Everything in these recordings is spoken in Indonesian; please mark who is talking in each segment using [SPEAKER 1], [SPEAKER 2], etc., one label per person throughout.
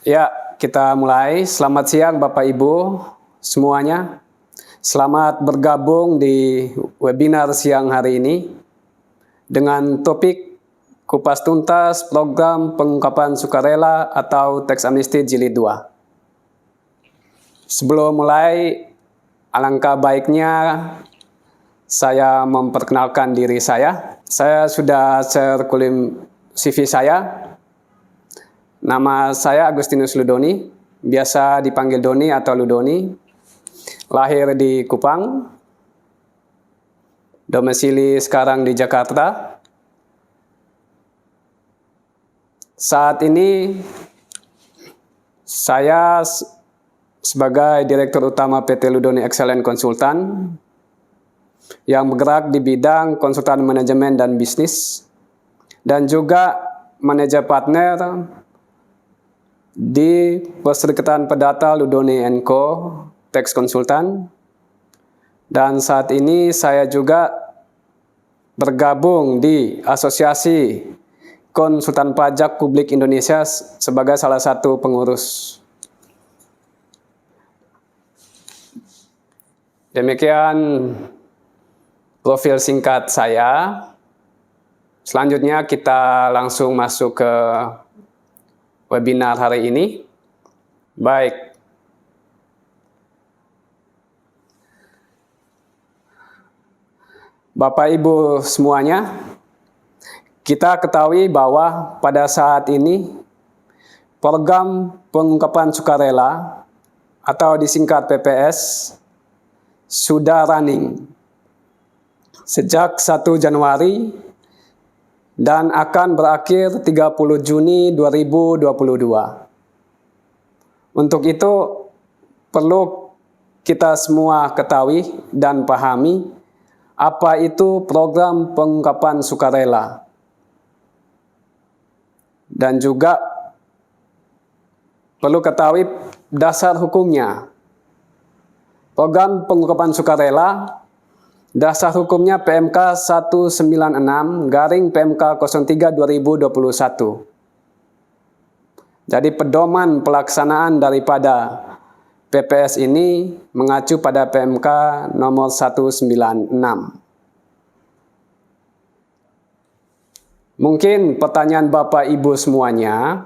[SPEAKER 1] Ya, kita mulai. Selamat siang Bapak Ibu semuanya. Selamat bergabung di webinar siang hari ini dengan topik kupas tuntas program pengungkapan sukarela atau Tax Amnesty Jilid 2. Sebelum mulai, alangkah baiknya saya memperkenalkan diri saya. Saya sudah share CV saya. Nama saya Agustinus Ludoni, biasa dipanggil Doni atau Ludoni. Lahir di Kupang, domisili sekarang di Jakarta. Saat ini saya sebagai Direktur Utama PT Ludoni Excellent Konsultan yang bergerak di bidang konsultan manajemen dan bisnis, dan juga manajer partner di Perserikatan Perdata Ludoni & Co. Tax Konsultan. Dan saat ini saya juga bergabung di Asosiasi Konsultan Pajak Publik Indonesia sebagai salah satu pengurus. Demikian profil singkat saya. Selanjutnya kita langsung masuk ke webinar hari ini. Baik. Bapak Ibu semuanya, kita ketahui bahwa pada saat ini program pengungkapan sukarela atau disingkat PPS sudah running sejak 1 Januari dan akan berakhir 30 Juni 2022. Untuk itu perlu kita semua ketahui dan pahami apa itu program pengungkapan sukarela. Dan juga perlu ketahui dasar hukumnya. Program pengungkapan sukarela, dasar hukumnya PMK 196/PMK 03/2021. Jadi pedoman pelaksanaan daripada PPS ini mengacu pada PMK nomor 196. Mungkin pertanyaan Bapak Ibu semuanya,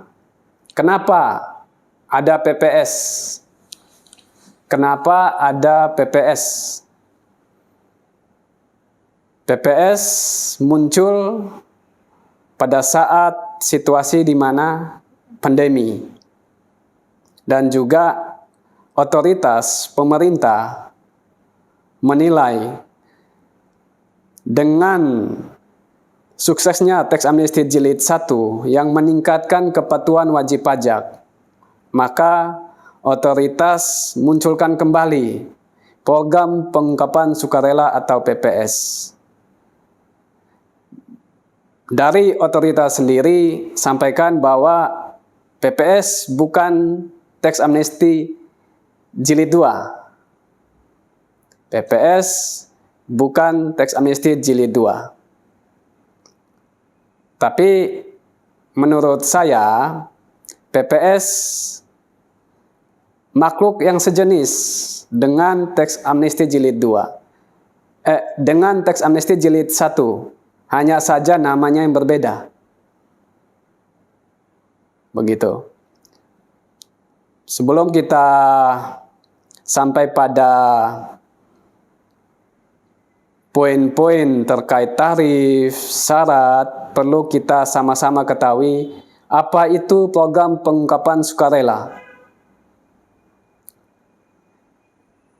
[SPEAKER 1] kenapa ada PPS? Kenapa ada PPS? PPS muncul pada saat situasi di mana pandemi dan juga otoritas pemerintah menilai dengan suksesnya Tax Amnesty Jilid 1 yang meningkatkan kepatuhan wajib pajak, maka otoritas munculkan kembali program pengungkapan sukarela atau PPS. Dari otoritas sendiri sampaikan bahwa PPS bukan Tax Amnesty Jilid 2. PPS bukan Tax Amnesty Jilid 2. Tapi menurut saya PPS makhluk yang sejenis dengan Tax Amnesty Jilid 2. Dengan Tax Amnesty Jilid 1. Hanya saja namanya yang berbeda. Begitu. Sebelum kita sampai pada poin-poin terkait tarif, syarat, perlu kita sama-sama ketahui apa itu program pengungkapan sukarela.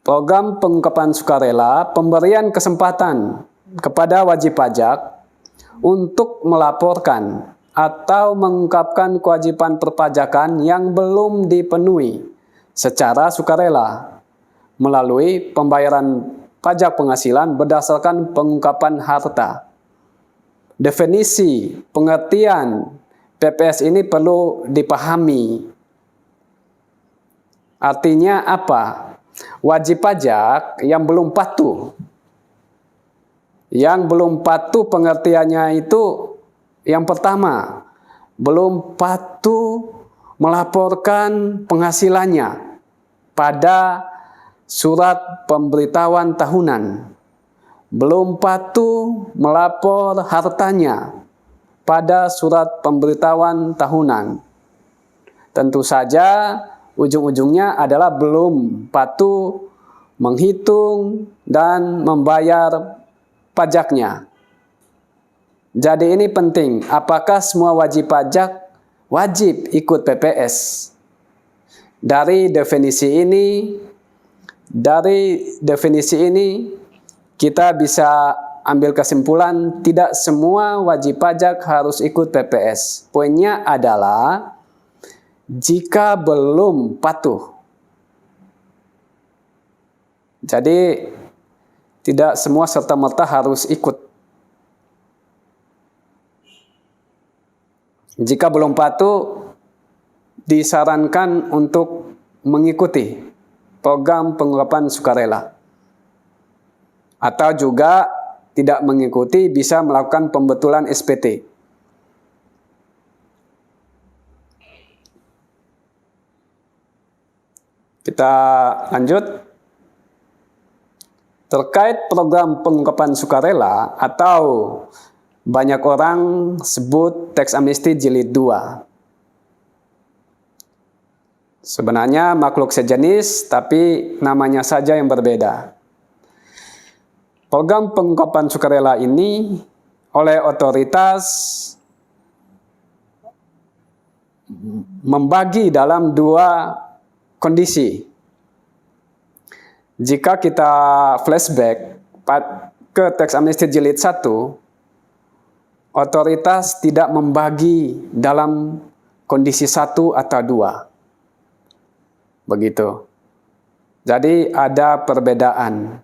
[SPEAKER 1] Program pengungkapan sukarela pemberian kesempatan kepada wajib pajak untuk melaporkan atau mengungkapkan kewajiban perpajakan yang belum dipenuhi secara sukarela melalui pembayaran pajak penghasilan berdasarkan pengungkapan harta. Definisi pengertian PPS ini perlu dipahami. Artinya apa? Wajib pajak yang belum patuh. Yang belum patuh pengertiannya itu yang pertama, belum patuh melaporkan penghasilannya pada surat pemberitahuan tahunan, belum patuh melapor hartanya pada surat pemberitahuan tahunan. Tentu saja ujung-ujungnya adalah belum patuh menghitung dan membayar pajaknya. Jadi ini penting, apakah semua wajib pajak wajib ikut PPS? Dari definisi ini kita bisa ambil kesimpulan tidak semua wajib pajak harus ikut PPS. Poinnya adalah jika belum patuh. Jadi tidak semua serta-merta harus ikut. Jika belum patuh, disarankan untuk mengikuti program pengungkapan sukarela. Atau juga tidak mengikuti, bisa melakukan pembetulan SPT. Kita lanjut. Terkait program pengungkapan sukarela atau banyak orang sebut teks amnesti jilid 2. Sebenarnya makhluk sejenis, tapi namanya saja yang berbeda. Program pengungkapan sukarela ini oleh otoritas membagi dalam 2 kondisi. Jika kita flashback ke teks amnesti jilid 1, otoritas tidak membagi dalam kondisi 1 atau 2. Begitu. Jadi ada perbedaan.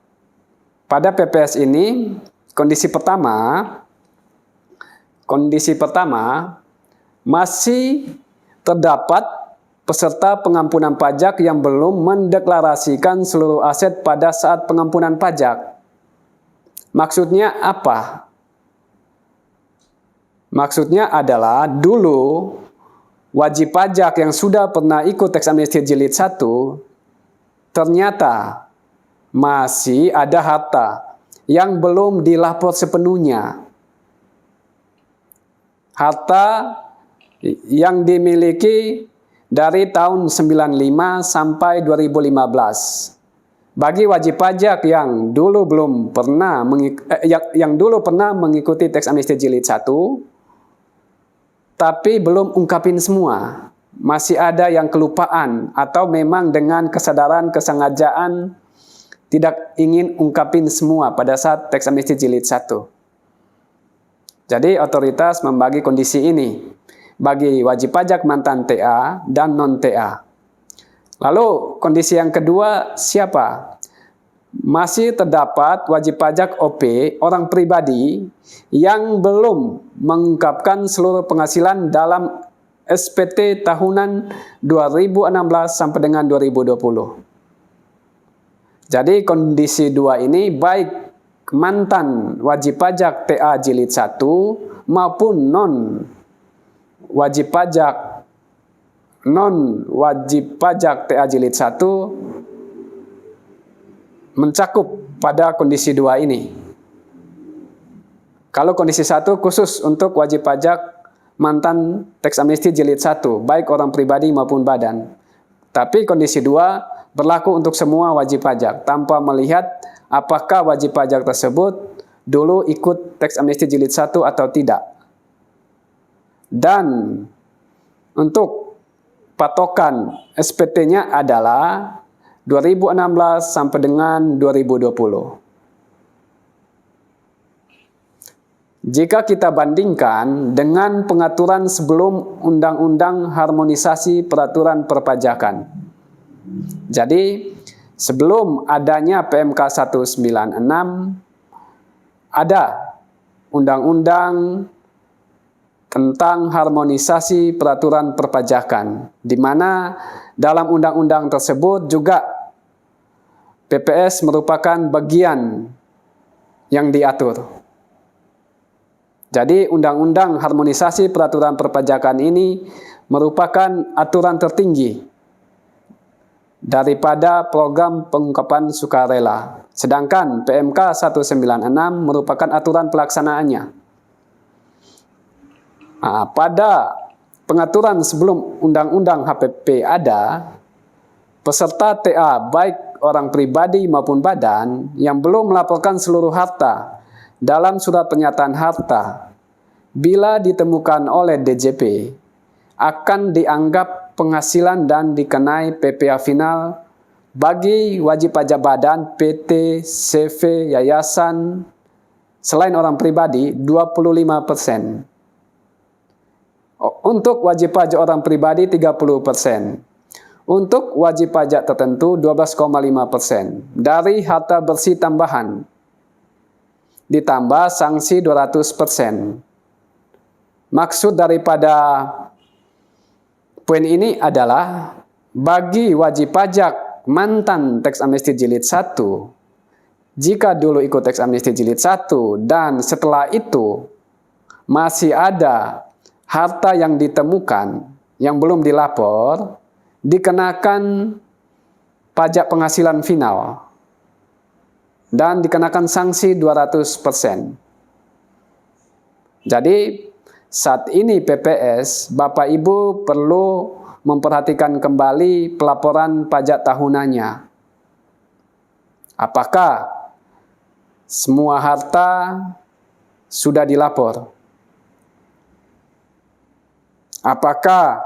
[SPEAKER 1] Pada PPS ini, kondisi pertama masih terdapat peserta pengampunan pajak yang belum mendeklarasikan seluruh aset pada saat pengampunan pajak. Maksudnya apa? Maksudnya adalah dulu wajib pajak yang sudah pernah ikut teks amnesti jilid 1 ternyata masih ada harta yang belum dilapor sepenuhnya. Harta yang dimiliki dari tahun 95 sampai 2015. Bagi wajib pajak yang dulu pernah mengikuti teks amnesti jilid 1 tapi belum ungkapin semua, masih ada yang kelupaan atau memang dengan kesadaran kesengajaan tidak ingin ungkapin semua pada saat teks amnesti jilid 1. Jadi otoritas membagi kondisi ini bagi wajib pajak mantan TA dan non-TA. Lalu kondisi yang kedua siapa? Masih terdapat wajib pajak OP, orang pribadi, yang belum mengungkapkan seluruh penghasilan dalam SPT tahunan 2016 sampai dengan 2020. Jadi kondisi 2 ini baik mantan wajib pajak TA jilid 1 maupun non-wajib pajak TA jilid 1 mencakup pada kondisi 2 ini. Kalau kondisi 1 khusus untuk wajib pajak mantan teks amnesti jilid 1, baik orang pribadi maupun badan. Tapi kondisi 2 berlaku untuk semua wajib pajak tanpa melihat apakah wajib pajak tersebut dulu ikut teks amnesti jilid 1 atau tidak. Dan untuk patokan SPT-nya adalah 2016 sampai dengan 2020. Jika kita bandingkan dengan pengaturan sebelum Undang-Undang Harmonisasi Peraturan Perpajakan. Jadi, sebelum adanya PMK 196, ada Undang-Undang tentang harmonisasi peraturan perpajakan, di mana dalam undang-undang tersebut juga PPS merupakan bagian yang diatur. Jadi undang-undang harmonisasi peraturan perpajakan ini merupakan aturan tertinggi daripada program pengungkapan sukarela. Sedangkan PMK 196 merupakan aturan pelaksanaannya. Pada pengaturan sebelum Undang-Undang HPP ada, peserta TA baik orang pribadi maupun badan yang belum melaporkan seluruh harta dalam surat pernyataan harta, bila ditemukan oleh DJP, akan dianggap penghasilan dan dikenai PPh final bagi wajib pajak badan, PT, CV, yayasan, selain orang pribadi 25%. Untuk wajib pajak orang pribadi 30%. Untuk wajib pajak tertentu 12,5% dari harta bersih tambahan. Ditambah sanksi 200%. Maksud daripada poin ini adalah bagi wajib pajak mantan teks amnesti jilid 1, jika dulu ikut teks amnesti jilid 1 dan setelah itu masih ada harta yang ditemukan yang belum dilapor, dikenakan pajak penghasilan final dan dikenakan sanksi 200%. Jadi saat ini PPS, Bapak Ibu perlu memperhatikan kembali pelaporan pajak tahunannya. Apakah semua harta sudah dilapor? Apakah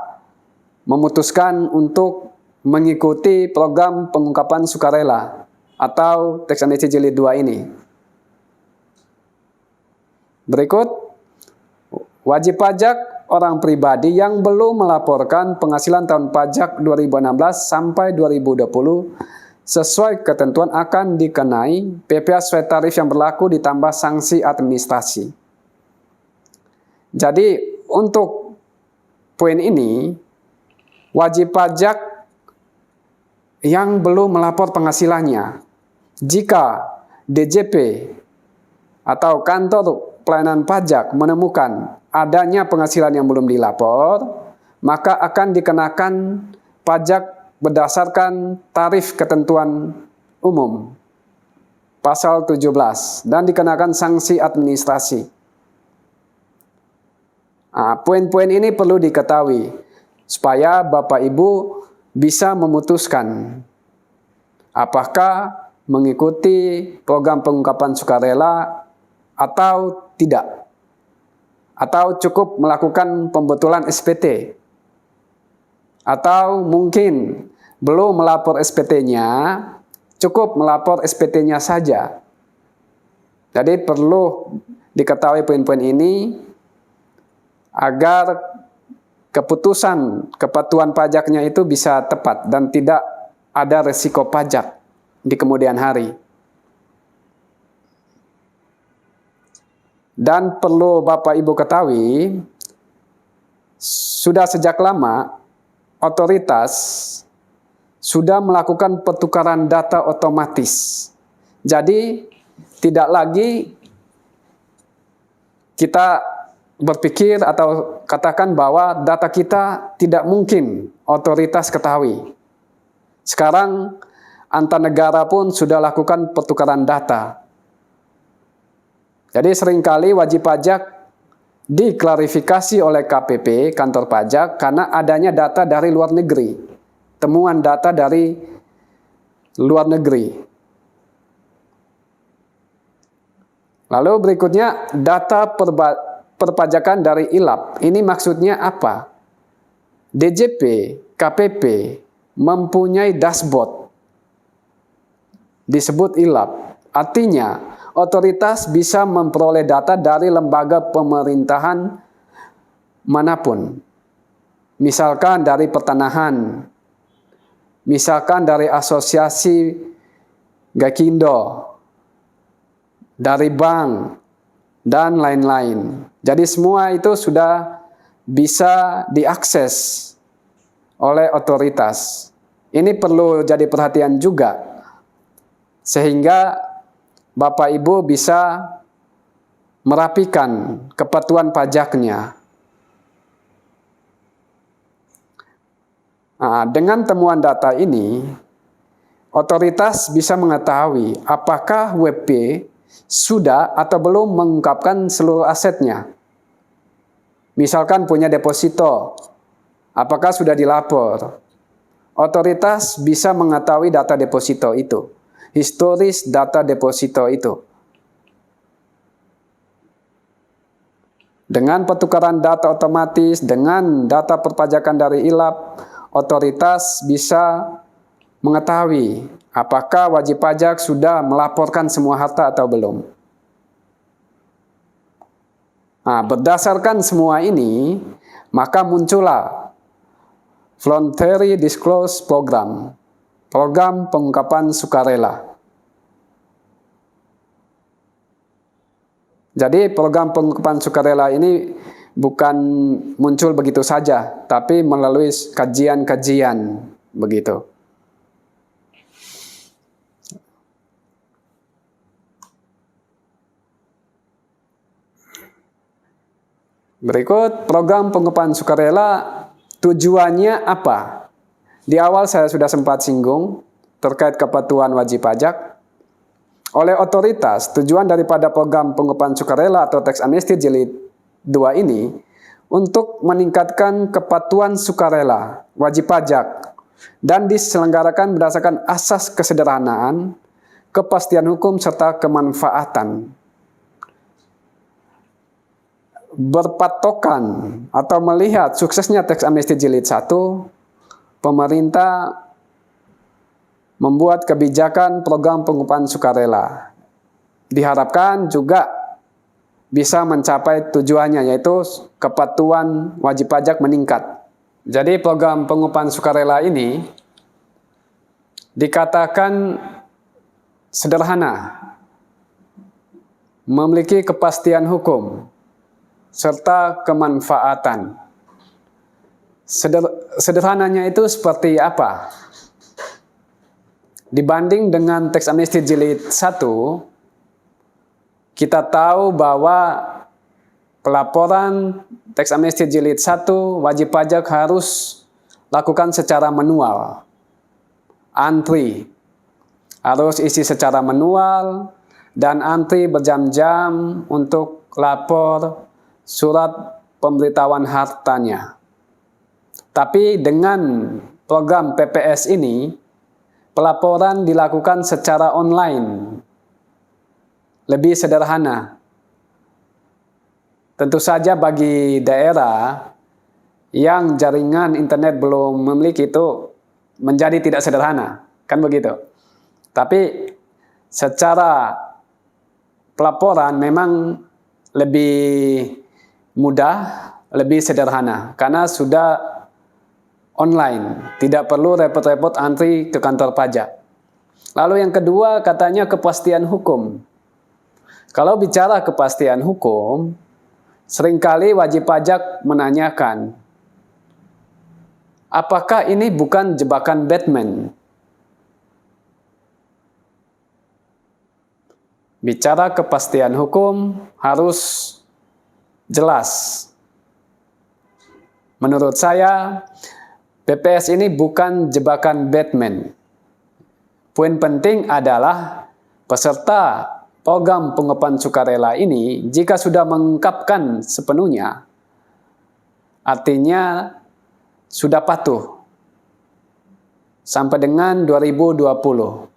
[SPEAKER 1] memutuskan untuk mengikuti program pengungkapan sukarela atau teks amnesti jilid 2 ini? Berikut, wajib pajak orang pribadi yang belum melaporkan penghasilan tahun pajak 2016 sampai 2020 sesuai ketentuan akan dikenai PPh sesuai tarif yang berlaku ditambah sanksi administrasi. Jadi untuk poin ini, wajib pajak yang belum melapor penghasilannya, jika DJP atau kantor pelayanan pajak menemukan adanya penghasilan yang belum dilapor, maka akan dikenakan pajak berdasarkan tarif ketentuan umum pasal 17 dan dikenakan sanksi administrasi. Poin-poin ini perlu diketahui supaya Bapak Ibu bisa memutuskan apakah mengikuti program pengungkapan sukarela atau tidak, atau cukup melakukan pembetulan SPT, atau mungkin belum melapor SPT-nya, cukup melapor SPT-nya saja. Jadi perlu diketahui poin-poin ini agar keputusan kepatuhan pajaknya itu bisa tepat dan tidak ada resiko pajak di kemudian hari. Dan perlu Bapak Ibu ketahui, sudah sejak lama otoritas sudah melakukan pertukaran data otomatis. Jadi tidak lagi kita berpikir atau katakan bahwa data kita tidak mungkin otoritas ketahui. Sekarang antar negara pun sudah lakukan pertukaran data. Jadi seringkali wajib pajak diklarifikasi oleh KPP, kantor pajak, karena adanya data dari luar negeri. Temuan data dari luar negeri. Lalu berikutnya data perpajakan dari ILAP. Ini maksudnya apa? DJP, KPP mempunyai dashboard. Disebut ILAP. Artinya otoritas bisa memperoleh data dari lembaga pemerintahan manapun. Misalkan dari pertanahan, misalkan dari asosiasi Gakindo, dari bank, dan lain-lain. Jadi semua itu sudah bisa diakses oleh otoritas. Ini perlu jadi perhatian juga, sehingga Bapak Ibu bisa merapikan kepatuhan pajaknya. Nah, dengan temuan data ini, otoritas bisa mengetahui apakah WP sudah atau belum mengungkapkan seluruh asetnya. Misalkan punya deposito, apakah sudah dilapor? Otoritas bisa mengetahui data deposito itu, historis data deposito itu. Dengan pertukaran data otomatis, dengan data perpajakan dari ILAP, otoritas bisa mengetahui apakah wajib pajak sudah melaporkan semua harta atau belum. Nah, berdasarkan semua ini, maka muncullah Voluntary Disclosure Program, program pengungkapan sukarela. Jadi program pengungkapan sukarela ini bukan muncul begitu saja, tapi melalui kajian-kajian begitu. Berikut program pengungkapan sukarela, tujuannya apa? Di awal saya sudah sempat singgung terkait kepatuhan wajib pajak. Oleh otoritas, tujuan daripada program pengungkapan sukarela atau tax amnesty jilid 2 ini untuk meningkatkan kepatuhan sukarela wajib pajak dan diselenggarakan berdasarkan asas kesederhanaan, kepastian hukum, serta kemanfaatan. Berpatokan atau melihat suksesnya tax amnesty jilid 1, pemerintah membuat kebijakan program pengungkapan sukarela. Diharapkan juga bisa mencapai tujuannya, yaitu kepatuhan wajib pajak meningkat. Jadi program pengungkapan sukarela ini dikatakan sederhana, memiliki kepastian hukum, serta kemanfaatan. Sederhananya itu seperti apa? Dibanding dengan tax amnesty jilid 1, kita tahu bahwa pelaporan tax amnesty jilid 1 wajib pajak harus lakukan secara manual. Antri harus isi secara manual dan antri berjam-jam untuk lapor surat pemberitahuan hartanya. Tapi dengan program PPS ini, pelaporan dilakukan secara online, lebih sederhana. Tentu saja bagi daerah yang jaringan internet belum memiliki itu menjadi tidak sederhana, kan begitu. Tapi secara pelaporan memang lebih mudah, lebih sederhana, karena sudah online, tidak perlu repot-repot antri ke kantor pajak. Lalu yang kedua katanya kepastian hukum. Kalau bicara kepastian hukum, seringkali wajib pajak menanyakan, apakah ini bukan jebakan Batman? Bicara kepastian hukum harus jelas. Menurut saya, PPS ini bukan jebakan Batman. Poin penting adalah peserta program pengungkapan sukarela ini jika sudah mengungkapkan sepenuhnya, artinya sudah patuh sampai dengan 2020.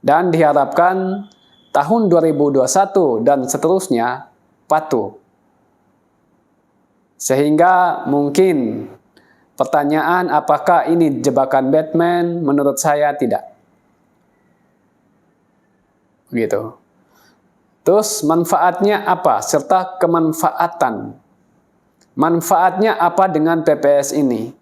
[SPEAKER 1] Dan diharapkan tahun 2021 dan seterusnya patuh. Sehingga mungkin pertanyaan apakah ini jebakan Batman? Menurut saya tidak. Gitu. Terus manfaatnya apa? Serta kemanfaatan. Manfaatnya apa dengan PPS ini?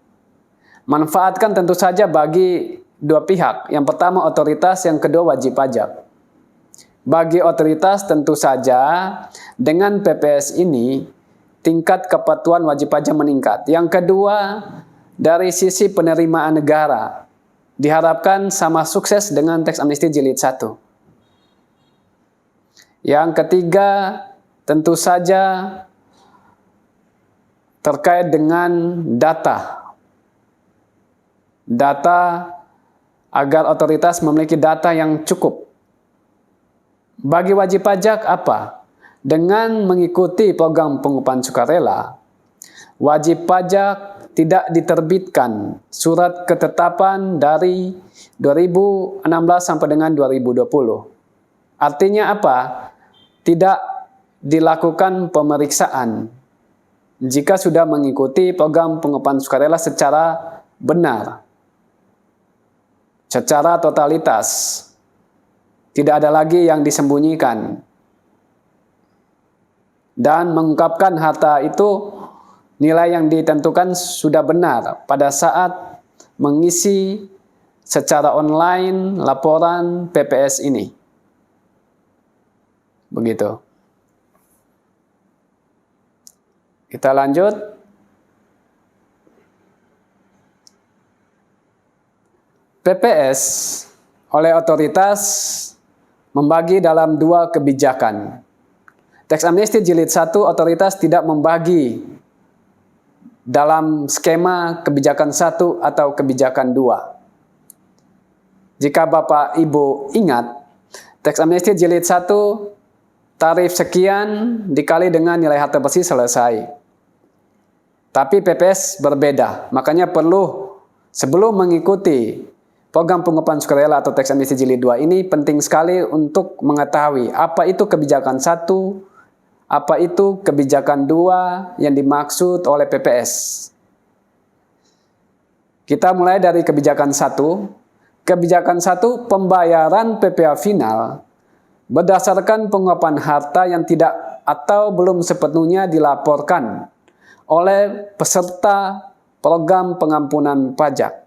[SPEAKER 1] Manfaatkan tentu saja bagi dua pihak. Yang pertama otoritas, yang kedua wajib pajak. Bagi otoritas tentu saja dengan PPS ini tingkat kepatuhan wajib pajak meningkat. Yang kedua, dari sisi penerimaan negara, diharapkan sama sukses dengan tax amnesty jilid 1. Yang ketiga, tentu saja terkait dengan data. data agar otoritas memiliki data yang cukup. Bagi wajib pajak apa? Dengan mengikuti program pengupahan sukarela, wajib pajak tidak diterbitkan surat ketetapan dari 2016 sampai dengan 2020. Artinya apa? Tidak dilakukan pemeriksaan jika sudah mengikuti program pengupahan sukarela secara benar, secara totalitas. Tidak ada lagi yang disembunyikan. Dan mengungkapkan harta itu, nilai yang ditentukan sudah benar pada saat mengisi secara online laporan PPS ini. Begitu. Kita lanjut. PPS oleh otoritas membagi dalam dua kebijakan. Teks amnesti jilid 1, otoritas tidak membagi dalam skema kebijakan 1 atau kebijakan 2. Jika Bapak Ibu ingat, teks amnesti jilid 1, tarif sekian dikali dengan nilai harta bersih selesai. Tapi PPS berbeda, makanya perlu sebelum mengikuti program pengupahan sukarela atau teks amnesti jilid 2 ini penting sekali untuk mengetahui apa itu kebijakan 1, apa itu kebijakan 2 yang dimaksud oleh PPS. Kita mulai dari kebijakan 1. Kebijakan 1, pembayaran PPh final berdasarkan penguapan harta yang tidak atau belum sepenuhnya dilaporkan oleh peserta program pengampunan pajak.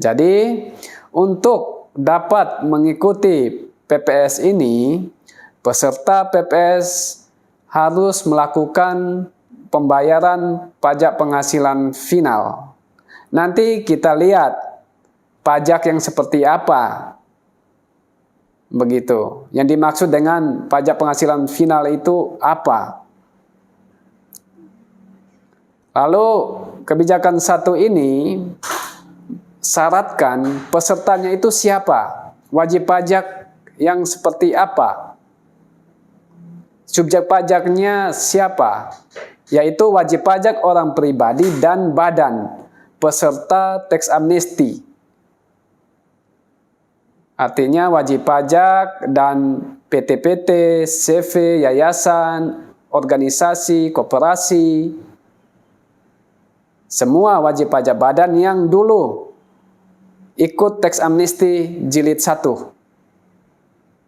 [SPEAKER 1] Jadi, untuk dapat mengikuti PPS ini, peserta PPS harus melakukan pembayaran pajak penghasilan final. Nanti kita lihat pajak yang seperti apa. Begitu. Yang dimaksud dengan pajak penghasilan final itu apa? Lalu kebijakan 1 ini syaratkan pesertanya itu siapa? Wajib pajak yang seperti apa? Subjek pajaknya siapa? Yaitu wajib pajak orang pribadi dan badan peserta teks amnesti. Artinya wajib pajak dan PT-PT, CV, yayasan, organisasi, koperasi, semua wajib pajak badan yang dulu ikut teks amnesti jilid 1.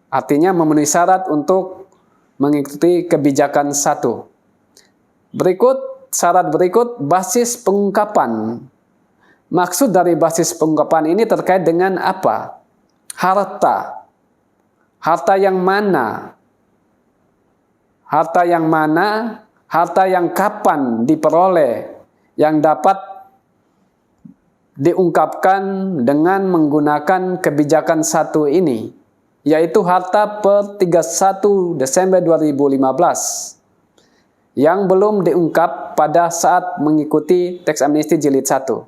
[SPEAKER 1] Artinya memenuhi syarat untuk mengikuti kebijakan 1. Syarat berikut, basis pengungkapan. Maksud dari basis pengungkapan ini terkait dengan apa? Harta. Harta yang mana? Harta yang mana? Harta yang kapan diperoleh? Yang dapat diungkapkan dengan menggunakan kebijakan 1 ini, yaitu harta per 31 Desember 2015 yang belum diungkap pada saat mengikuti teks amnesti jilid 1.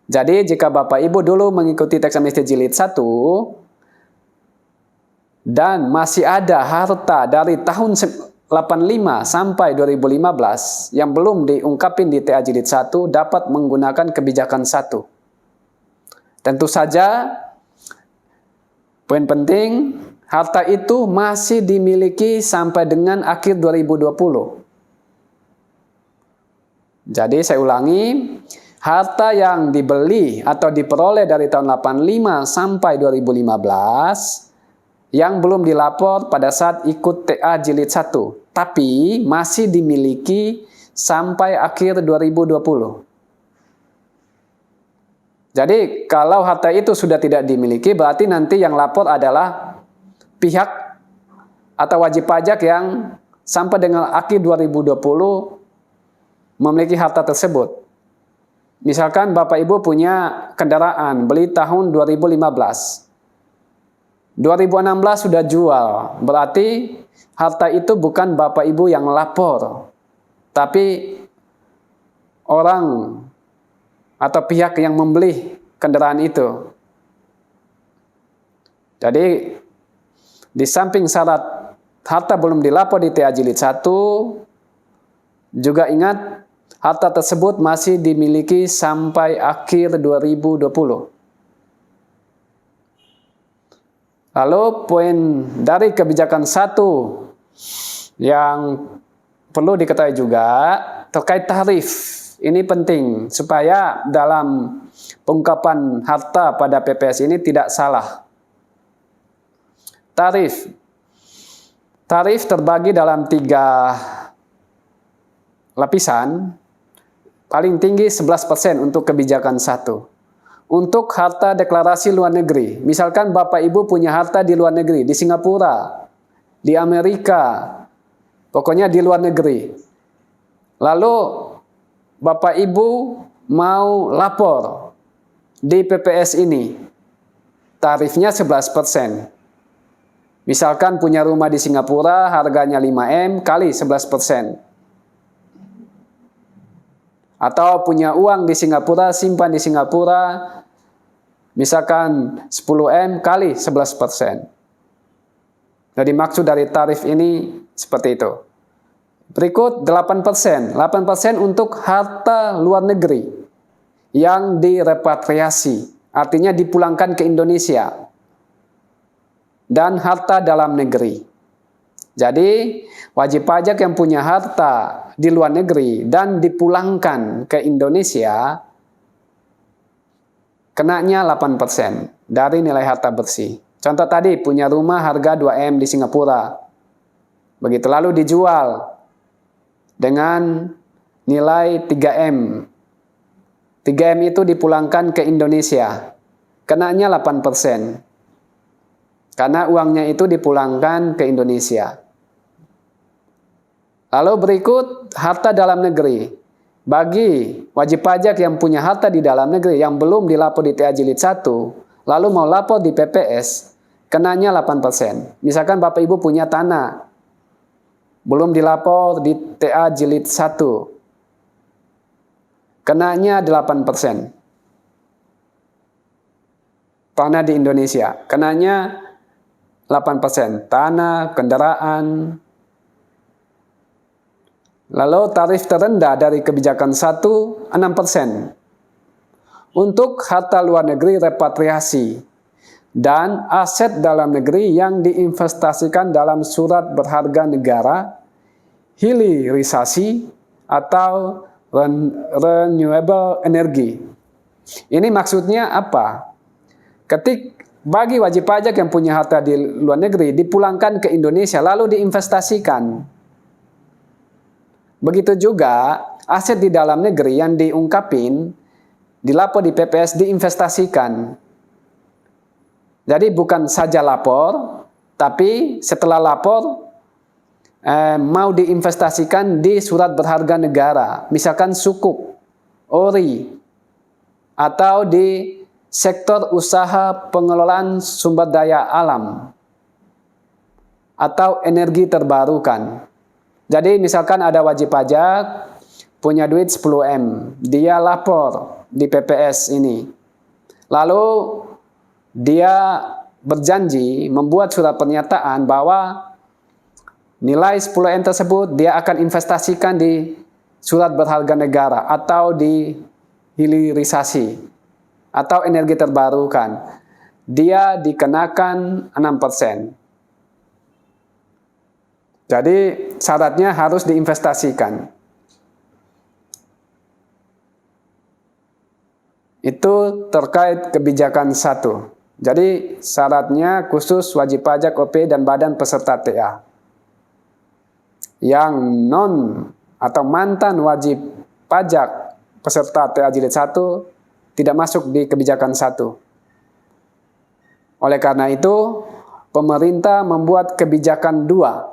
[SPEAKER 1] Jadi jika Bapak Ibu dulu mengikuti teks amnesti jilid 1 dan masih ada harta dari tahun 85 sampai 2015 yang belum diungkapin di TA jilid 1 dapat menggunakan kebijakan 1. Tentu saja poin penting, harta itu masih dimiliki sampai dengan akhir 2020. Jadi saya ulangi, harta yang dibeli atau diperoleh dari tahun 85 sampai 2015 yang belum dilapor pada saat ikut TA jilid 1, tapi masih dimiliki sampai akhir 2020. Jadi kalau harta itu sudah tidak dimiliki, berarti nanti yang lapor adalah pihak atau wajib pajak yang sampai dengan akhir 2020 memiliki harta tersebut. Misalkan Bapak Ibu punya kendaraan, beli tahun 2015. 2016 sudah jual, berarti harta itu bukan Bapak Ibu yang lapor, tapi orang atau pihak yang membeli kendaraan itu. Jadi di samping syarat harta belum dilapor di TA Jilid 1, juga ingat harta tersebut masih dimiliki sampai akhir 2020. Lalu poin dari kebijakan 1 yang perlu diketahui juga terkait tarif. Ini penting supaya dalam pengungkapan harta pada PPS ini tidak salah. Tarif terbagi dalam 3 lapisan. Paling tinggi 11% untuk kebijakan 1. Untuk harta deklarasi luar negeri, misalkan Bapak Ibu punya harta di luar negeri, di Singapura, di Amerika, pokoknya di luar negeri. Lalu Bapak Ibu mau lapor di PPS ini, tarifnya 11%. Misalkan punya rumah di Singapura, harganya 5M kali 11%. Atau punya uang di Singapura, simpan di Singapura, misalkan 10M kali 11%. Jadi maksud dari tarif ini seperti itu. Berikut 8%. 8% untuk harta luar negeri yang direpatriasi, artinya dipulangkan ke Indonesia. Dan harta dalam negeri. Jadi wajib pajak yang punya harta di luar negeri dan dipulangkan ke Indonesia, kenanya 8% dari nilai harta bersih. Contoh tadi, punya rumah harga 2M di Singapura. Begitu, lalu dijual dengan nilai 3M. 3M itu dipulangkan ke Indonesia. Kenanya 8%. Karena uangnya itu dipulangkan ke Indonesia. Lalu berikut harta dalam negeri. Bagi wajib pajak yang punya harta di dalam negeri yang belum dilapor di TA Jilid 1, lalu mau lapor di PPS, kenanya 8%. Misalkan Bapak Ibu punya tanah, belum dilapor di TA Jilid 1, kenanya 8%. Tanah di Indonesia, kenanya 8%. Tanah, kendaraan. Lalu tarif terendah dari kebijakan 1, 6%. Untuk harta luar negeri repatriasi dan aset dalam negeri yang diinvestasikan dalam surat berharga negara, hilirisasi, atau renewable energy. Ini maksudnya apa? Bagi wajib pajak yang punya harta di luar negeri dipulangkan ke Indonesia lalu diinvestasikan. Begitu juga aset di dalam negeri yang diungkapin, dilapor di PPS, diinvestasikan. Jadi bukan saja lapor, tapi setelah lapor mau diinvestasikan di surat berharga negara, misalkan sukuk, ori, atau di sektor usaha pengelolaan sumber daya alam atau energi terbarukan. Jadi misalkan ada wajib pajak punya duit 10M, dia lapor di PPS ini. Lalu dia berjanji membuat surat pernyataan bahwa nilai 10M tersebut dia akan investasikan di surat berharga negara atau di hilirisasi atau energi terbarukan. Dia dikenakan 6%. Jadi syaratnya harus diinvestasikan. Itu terkait kebijakan 1. Jadi syaratnya khusus wajib pajak, OP, dan badan peserta TA. Yang non atau mantan wajib pajak peserta TA Jilid 1 tidak masuk di kebijakan 1. Oleh karena itu, pemerintah membuat kebijakan 2.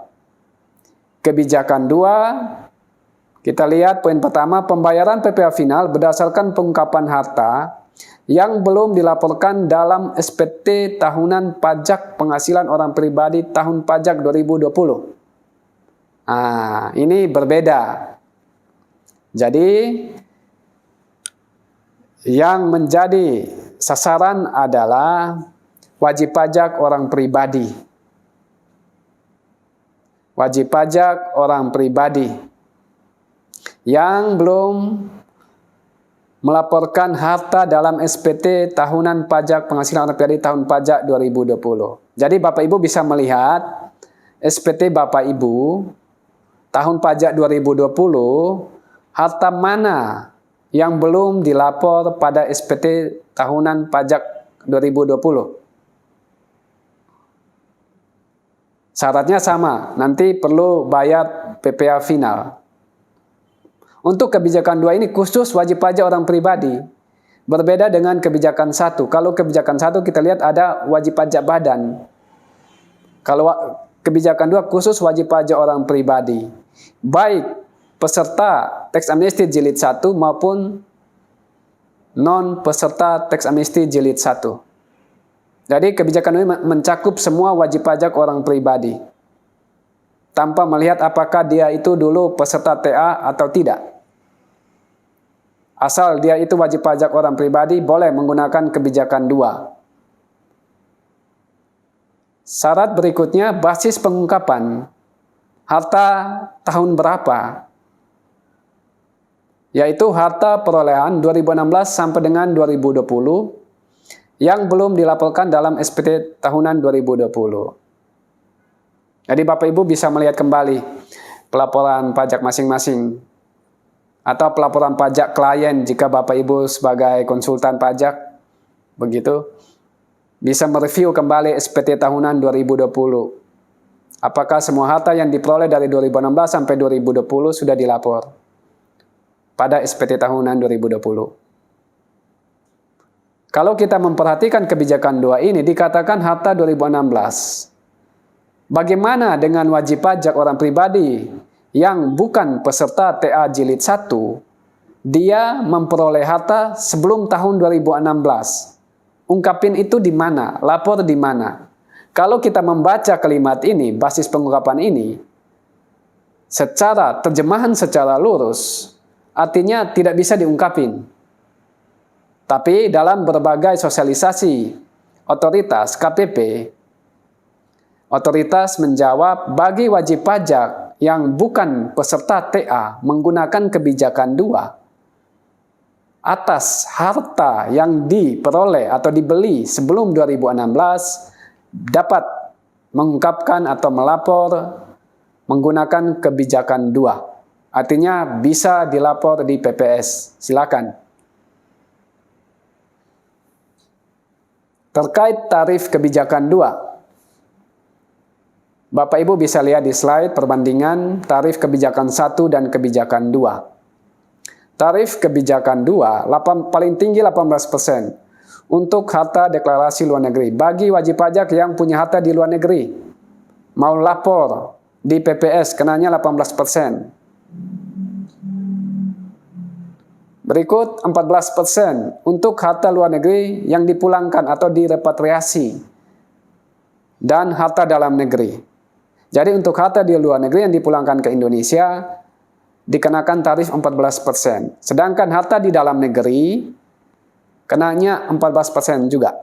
[SPEAKER 1] Kebijakan 2, kita lihat poin pertama, pembayaran PPh final berdasarkan pengungkapan harta yang belum dilaporkan dalam SPT tahunan pajak penghasilan orang pribadi tahun pajak 2020. Nah, ini berbeda. Jadi yang menjadi sasaran adalah wajib pajak orang pribadi. Wajib pajak orang pribadi yang belum melaporkan harta dalam SPT Tahunan Pajak Penghasilan Orang Pribadi Tahun Pajak 2020. Jadi Bapak Ibu bisa melihat SPT Bapak Ibu tahun pajak 2020, harta mana yang belum dilapor pada SPT Tahunan Pajak 2020. Syaratnya sama, nanti perlu bayar PPh final. Untuk kebijakan 2 ini khusus wajib pajak orang pribadi. Berbeda dengan kebijakan 1. Kalau kebijakan 1 kita lihat ada wajib pajak badan. Kalau kebijakan 2 khusus wajib pajak orang pribadi. Baik peserta teks amnesti jilid 1 maupun non peserta teks amnesti jilid 1. Jadi kebijakan ini mencakup semua wajib pajak orang pribadi. Tanpa melihat apakah dia itu dulu peserta TA atau tidak. Asal dia itu wajib pajak orang pribadi, boleh menggunakan kebijakan 2. Syarat berikutnya, basis pengungkapan harta tahun berapa? Yaitu harta perolehan 2016 sampai dengan 2020 yang belum dilaporkan dalam SPT Tahunan 2020. Jadi Bapak Ibu bisa melihat kembali pelaporan pajak masing-masing atau pelaporan pajak klien jika Bapak Ibu sebagai konsultan pajak begitu bisa mereview kembali SPT Tahunan 2020. Apakah semua harta yang diperoleh dari 2016 sampai 2020 sudah dilapor pada SPT Tahunan 2020. Kalau kita memperhatikan kebijakan 2 ini dikatakan harta 2016. Bagaimana dengan wajib pajak orang pribadi yang bukan peserta TA jilid 1? Dia memperoleh harta sebelum tahun 2016. Ungkapin itu di mana? Lapor di mana? Kalau kita membaca kalimat ini, basis pengungkapan ini, secara terjemahan secara lurus, artinya tidak bisa diungkapin. Tapi dalam berbagai sosialisasi otoritas KPP, otoritas menjawab bagi wajib pajak yang bukan peserta TA menggunakan kebijakan 2 atas harta yang diperoleh atau dibeli sebelum 2016 dapat mengungkapkan atau melapor menggunakan kebijakan 2. Artinya bisa dilapor di PPS. Silakan. Terkait tarif kebijakan 2. Bapak Ibu bisa lihat di slide perbandingan tarif kebijakan 1 dan kebijakan 2. Tarif kebijakan 2 paling tinggi 18% untuk harta deklarasi luar negeri. Bagi wajib pajak yang punya harta di luar negeri, mau lapor di PPS kenanya 18%. Berikut 14% untuk harta luar negeri yang dipulangkan atau direpatriasi dan harta dalam negeri. Jadi untuk harta di luar negeri yang dipulangkan ke Indonesia dikenakan tarif 14%. Sedangkan harta di dalam negeri kenanya 14% juga.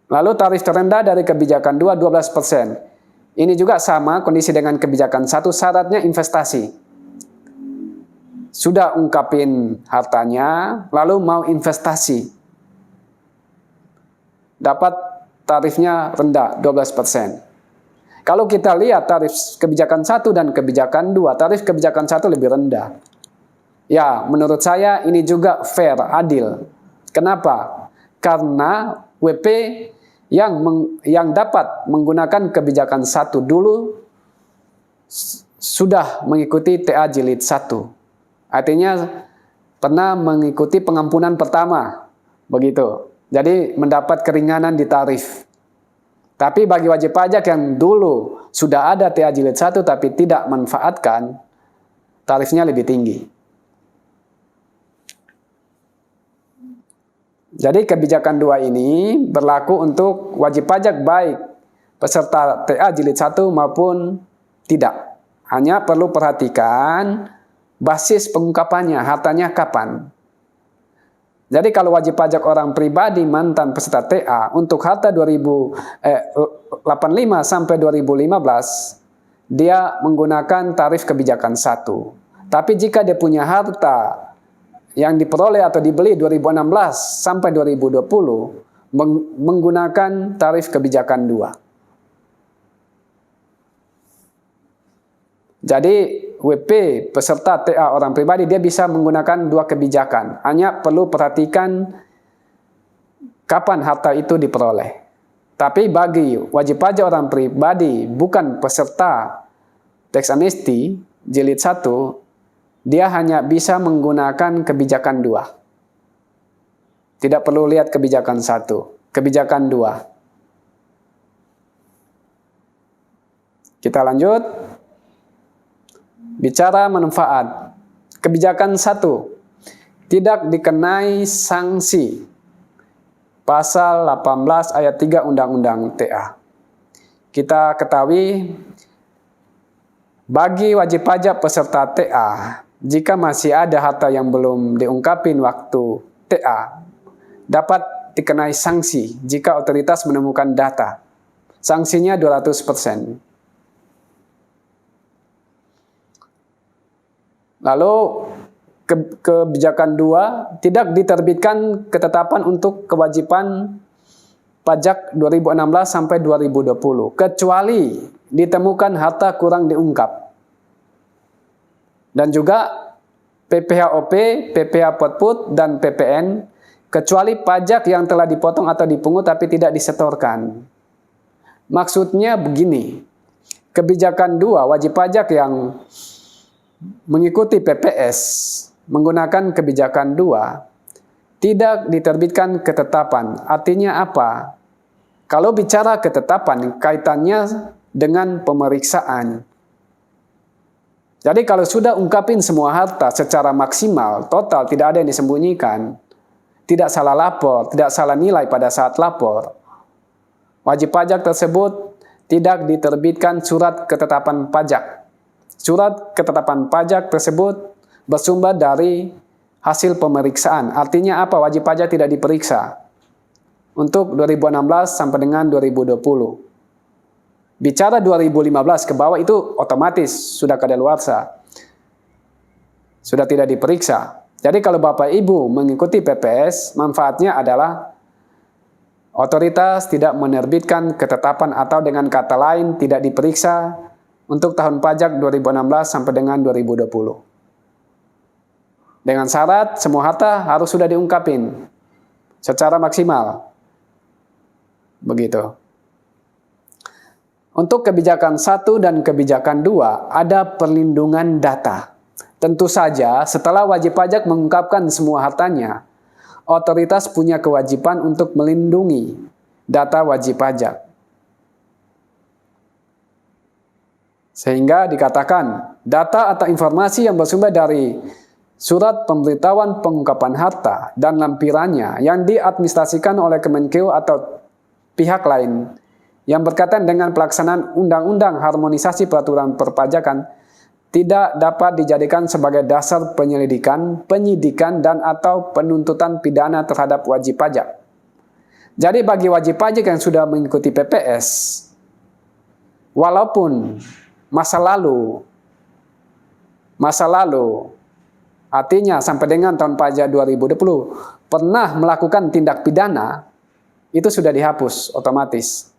[SPEAKER 1] Lalu tarif terendah dari kebijakan 2 12%. Ini juga sama kondisi dengan kebijakan 1, syaratnya investasi. Sudah ungkapin hartanya, lalu mau investasi. Dapat tarifnya rendah 12%. Kalau kita lihat tarif kebijakan 1 dan kebijakan 2, tarif kebijakan 1 lebih rendah. Ya, menurut saya ini juga fair, adil. Kenapa? Karena WP yang dapat menggunakan kebijakan 1 dulu sudah mengikuti TA jilid 1. Artinya pernah mengikuti pengampunan pertama, begitu. Jadi mendapat keringanan di tarif. Tapi bagi wajib pajak yang dulu sudah ada TA jilid 1 tapi tidak manfaatkan, tarifnya lebih tinggi. Jadi kebijakan 2 ini berlaku untuk wajib pajak baik peserta TA jilid 1 maupun tidak. Hanya perlu perhatikan basis pengungkapannya, hartanya kapan. Jadi kalau wajib pajak orang pribadi mantan peserta TA untuk harta 2085 sampai 2015, dia menggunakan tarif kebijakan 1. Tapi jika dia punya harta yang diperoleh atau dibeli 2016 sampai 2020, menggunakan tarif kebijakan 2. Jadi WP peserta TA orang pribadi dia bisa menggunakan 2 kebijakan. Hanya perlu perhatikan kapan harta itu diperoleh. Tapi bagi wajib pajak orang pribadi bukan peserta tax amnesty jilid 1, dia hanya bisa menggunakan kebijakan 2. Tidak perlu lihat kebijakan 1, kebijakan 2. Kita lanjut. Bicara manfaat. Kebijakan 1. Tidak dikenai sanksi. Pasal 18 ayat 3 Undang-Undang TA. Kita ketahui bagi wajib pajak peserta TA, jika masih ada harta yang belum diungkapin waktu TA, dapat dikenai sanksi jika otoritas menemukan data. Sanksinya 200%. Lalu kebijakan 2, tidak diterbitkan ketetapan untuk kewajiban pajak 2016 sampai 2020 kecuali ditemukan harta kurang diungkap. Dan juga PPHOP, PPH Potput dan PPN kecuali pajak yang telah dipotong atau dipungut tapi tidak disetorkan. Maksudnya begini. Kebijakan 2, wajib pajak yang mengikuti PPS menggunakan kebijakan 2 tidak diterbitkan ketetapan. Artinya apa? Kalau bicara ketetapan kaitannya dengan pemeriksaan. Jadi kalau sudah ungkapin semua harta secara maksimal, total, tidak ada yang disembunyikan, tidak salah lapor, tidak salah nilai pada saat lapor, wajib pajak tersebut tidak diterbitkan surat ketetapan pajak. Surat ketetapan pajak tersebut bersumber dari hasil pemeriksaan. Artinya apa? Wajib pajak tidak diperiksa untuk 2016 sampai dengan 2020. Bicara 2015 ke bawah itu otomatis sudah kadaluarsa. Sudah tidak diperiksa. Jadi kalau Bapak Ibu mengikuti PPS, manfaatnya adalah otoritas tidak menerbitkan ketetapan atau dengan kata lain tidak diperiksa untuk tahun pajak 2016 sampai dengan 2020. Dengan syarat semua harta harus sudah diungkapin secara maksimal. Begitu. Untuk kebijakan 1 dan kebijakan 2 ada perlindungan data. Tentu saja setelah wajib pajak mengungkapkan semua hartanya, otoritas punya kewajiban untuk melindungi data wajib pajak. Sehingga dikatakan, data atau informasi yang bersumber dari surat pemberitahuan pengungkapan harta dan lampirannya yang diadministrasikan oleh Kemenkeu atau pihak lain yang berkaitan dengan pelaksanaan Undang-Undang Harmonisasi Peraturan Perpajakan tidak dapat dijadikan sebagai dasar penyelidikan, penyidikan, dan atau penuntutan pidana terhadap wajib pajak. Jadi bagi wajib pajak yang sudah mengikuti PPS, walaupun masa lalu, artinya sampai dengan tahun pajak 2020 pernah melakukan tindak pidana, itu sudah dihapus otomatis.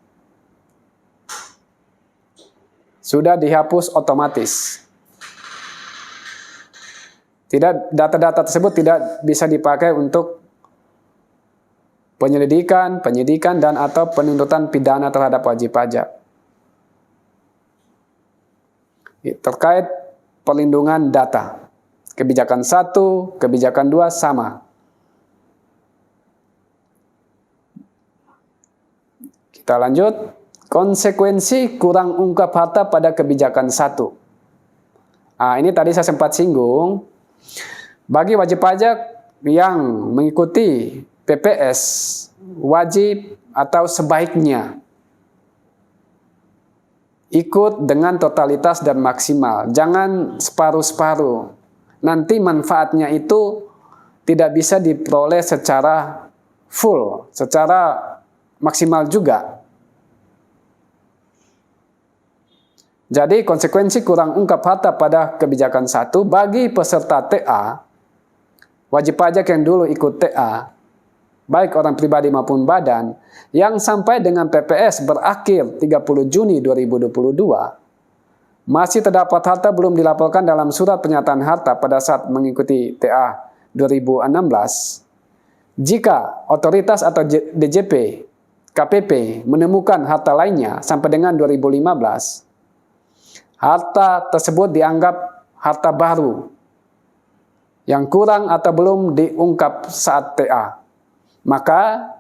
[SPEAKER 1] Sudah dihapus otomatis. Data-data tersebut tidak bisa dipakai untuk penyelidikan, penyidikan, dan atau penuntutan pidana terhadap wajib pajak. Terkait perlindungan data. Kebijakan 1, kebijakan 2 sama. Kita lanjut. Konsekuensi kurang ungkap harta pada kebijakan 1. Ini tadi saya sempat singgung. Bagi wajib pajak yang mengikuti PPS, wajib atau sebaiknya ikut dengan totalitas dan maksimal. Jangan separuh-separuh. Nanti manfaatnya itu tidak bisa diperoleh secara full, secara maksimal juga. Jadi konsekuensi kurang ungkap harta pada kebijakan 1 bagi peserta TA, wajib pajak yang dulu ikut TA, baik orang pribadi maupun badan, yang sampai dengan PPS berakhir 30 Juni 2022, masih terdapat harta belum dilaporkan dalam surat pernyataan harta pada saat mengikuti TA 2016. Jika otoritas atau DJP, KPP menemukan harta lainnya sampai dengan 2015, harta tersebut dianggap harta baru yang kurang atau belum diungkap saat TA. Maka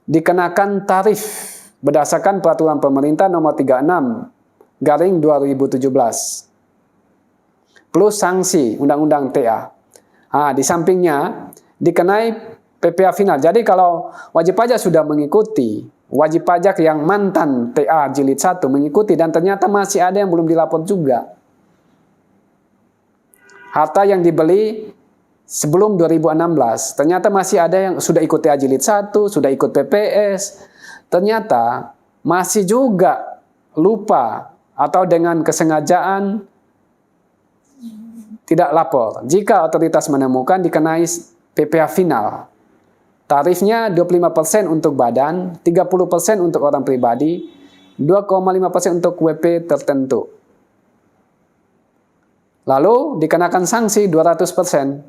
[SPEAKER 1] dikenakan tarif berdasarkan peraturan pemerintah nomor 36/2017 plus sanksi undang-undang TA. Di sampingnya dikenai PPh final. Jadi kalau wajib pajak sudah mengikuti, wajib pajak yang mantan TA jilid 1 mengikuti dan ternyata masih ada yang belum dilapor juga. Harta yang dibeli sebelum 2016, ternyata masih ada yang sudah ikut TA jilid 1, sudah ikut PPS, ternyata masih juga lupa atau dengan kesengajaan tidak lapor. Jika otoritas menemukan, dikenai PPh final. Tarifnya 25% untuk badan, 30% untuk orang pribadi, 2,5% untuk WP tertentu. Lalu dikenakan sanksi 200%.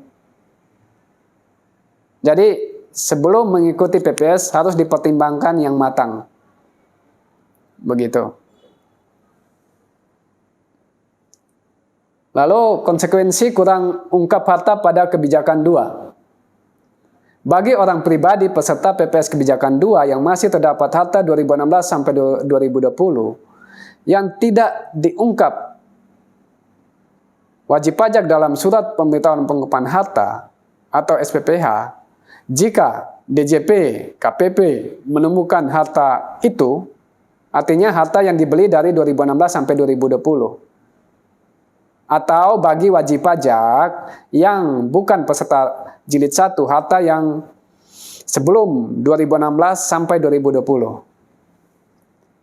[SPEAKER 1] Jadi sebelum mengikuti PPS harus dipertimbangkan yang matang. Begitu. Lalu konsekuensi kurang ungkap harta pada kebijakan 2. Bagi orang pribadi peserta PPS kebijakan 2 yang masih terdapat harta 2016 sampai 2020 yang tidak diungkap wajib pajak dalam surat pemberitahuan pengungkapan harta atau SPPH, jika DJP, KPP menemukan harta itu, artinya harta yang dibeli dari 2016 sampai 2020. Atau bagi wajib pajak yang bukan peserta jilid 1, harta yang sebelum 2016 sampai 2020.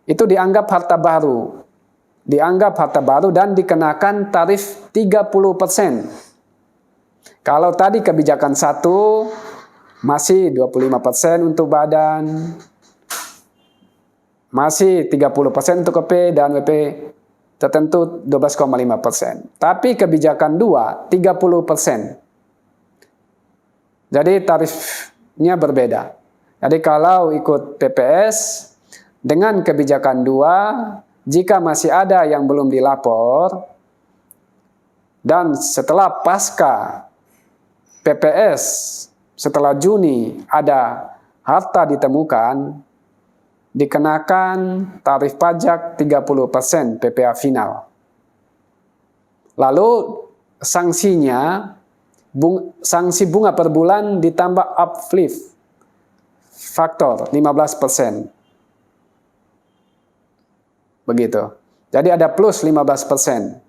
[SPEAKER 1] Itu dianggap harta baru. Dianggap harta baru dan dikenakan tarif 30%. Kalau tadi kebijakan 1 masih 25% untuk badan, masih 30% untuk WP dan WP tertentu 12,5%. Tapi kebijakan 2, 30%. Jadi tarifnya berbeda. Jadi kalau ikut PPS, dengan kebijakan 2, jika masih ada yang belum dilapor, dan setelah pasca PPS, setelah Juni ada harta ditemukan, dikenakan tarif pajak 30% PPh final. Lalu sanksinya, sanksi bunga per bulan ditambah uplift faktor 15%. Begitu. Jadi ada plus 15%.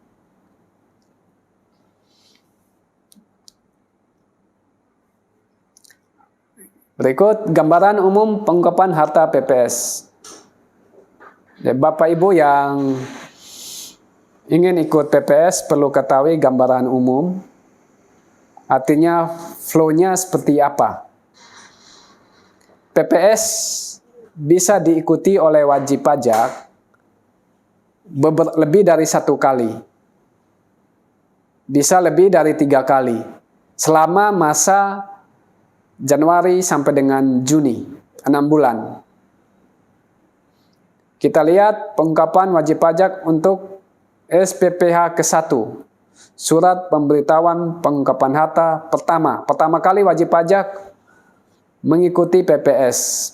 [SPEAKER 1] Berikut gambaran umum pengungkapan harta PPS. Bapak Ibu yang ingin ikut PPS perlu ketahui gambaran umum. Artinya flow-nya seperti apa. PPS bisa diikuti oleh wajib pajak lebih dari 1 kali. Bisa lebih dari 3 kali. Selama masa Januari sampai dengan Juni, 6 bulan. Kita lihat pengungkapan wajib pajak untuk SPPH ke-1. Surat pemberitahuan pengungkapan harta pertama kali wajib pajak mengikuti PPS.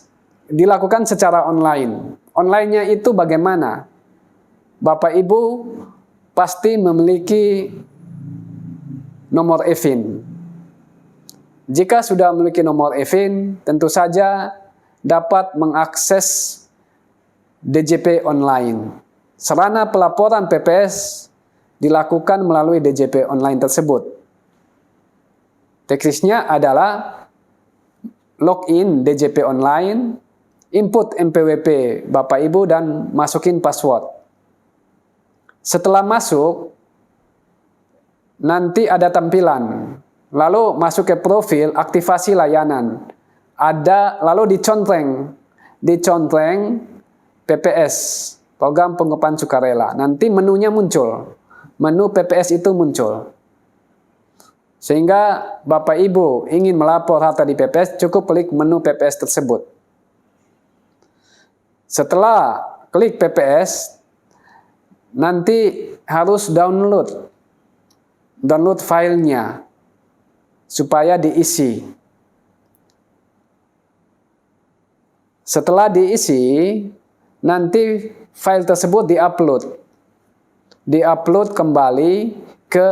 [SPEAKER 1] Dilakukan secara online. Online-nya itu bagaimana? Bapak Ibu pasti memiliki nomor EVIN. Jika sudah memiliki nomor EVIN, tentu saja dapat mengakses DJP online. Sarana pelaporan PPS dilakukan melalui DJP online tersebut. Teknisnya adalah login DJP online, input NPWP Bapak Ibu dan masukin password. Setelah masuk, nanti ada tampilan. Lalu masuk ke profil, aktivasi layanan. Lalu dicontreng PPS, program pengupahan sukarela. Nanti menunya muncul. Menu PPS itu muncul. Sehingga Bapak Ibu ingin melapor harta di PPS, cukup klik menu PPS tersebut. Setelah klik PPS, nanti harus download filenya supaya diisi. Setelah diisi, nanti file tersebut diupload kembali ke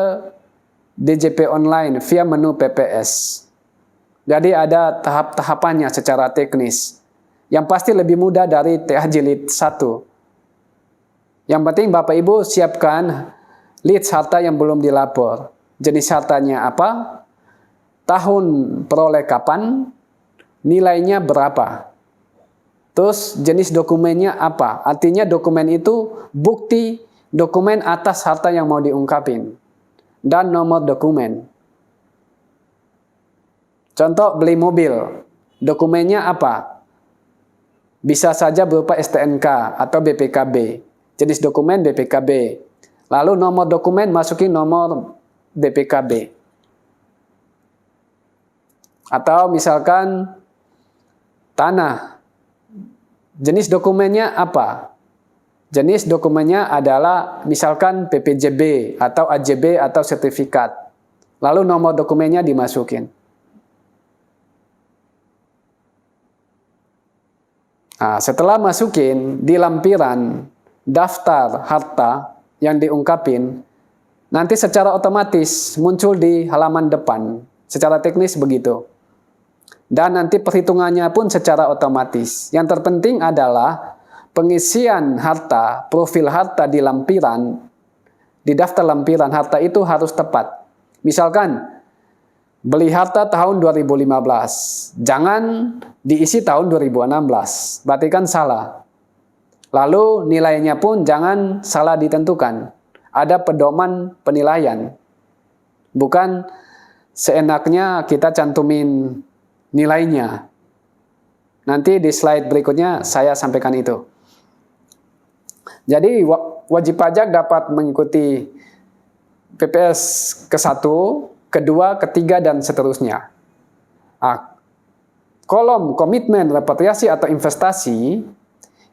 [SPEAKER 1] DJP online via menu PPS. Jadi ada tahap-tahapannya secara teknis. Yang pasti lebih mudah dari TA Jilid 1. Yang penting Bapak Ibu siapkan list harta yang belum dilapor. Jenis hartanya apa? Tahun peroleh kapan? Nilainya berapa? Terus jenis dokumennya apa? Artinya dokumen itu bukti dokumen atas harta yang mau diungkapin. Dan nomor dokumen. Contoh beli mobil. Dokumennya apa? Bisa saja berupa STNK atau BPKB. Jenis dokumen BPKB. Lalu nomor dokumen masukin nomor BPKB. Atau misalkan tanah. Jenis dokumennya apa? Jenis dokumennya adalah misalkan PPJB atau AJB atau sertifikat. Lalu nomor dokumennya dimasukin. Nah, setelah masukin di lampiran daftar harta yang diungkapin, nanti secara otomatis muncul di halaman depan. Secara teknis begitu. Dan nanti perhitungannya pun secara otomatis. Yang terpenting adalah pengisian harta, profil harta di lampiran, di daftar lampiran harta itu harus tepat. Misalkan, beli harta tahun 2015, jangan diisi tahun 2016, berarti kan salah. Lalu nilainya pun jangan salah ditentukan. Ada pedoman penilaian. Bukan seenaknya kita cantumin nilainya. Nanti di slide berikutnya saya sampaikan itu. Jadi wajib pajak dapat mengikuti PPS ke-1, kedua, ketiga, dan seterusnya. Kolom komitmen repatriasi atau investasi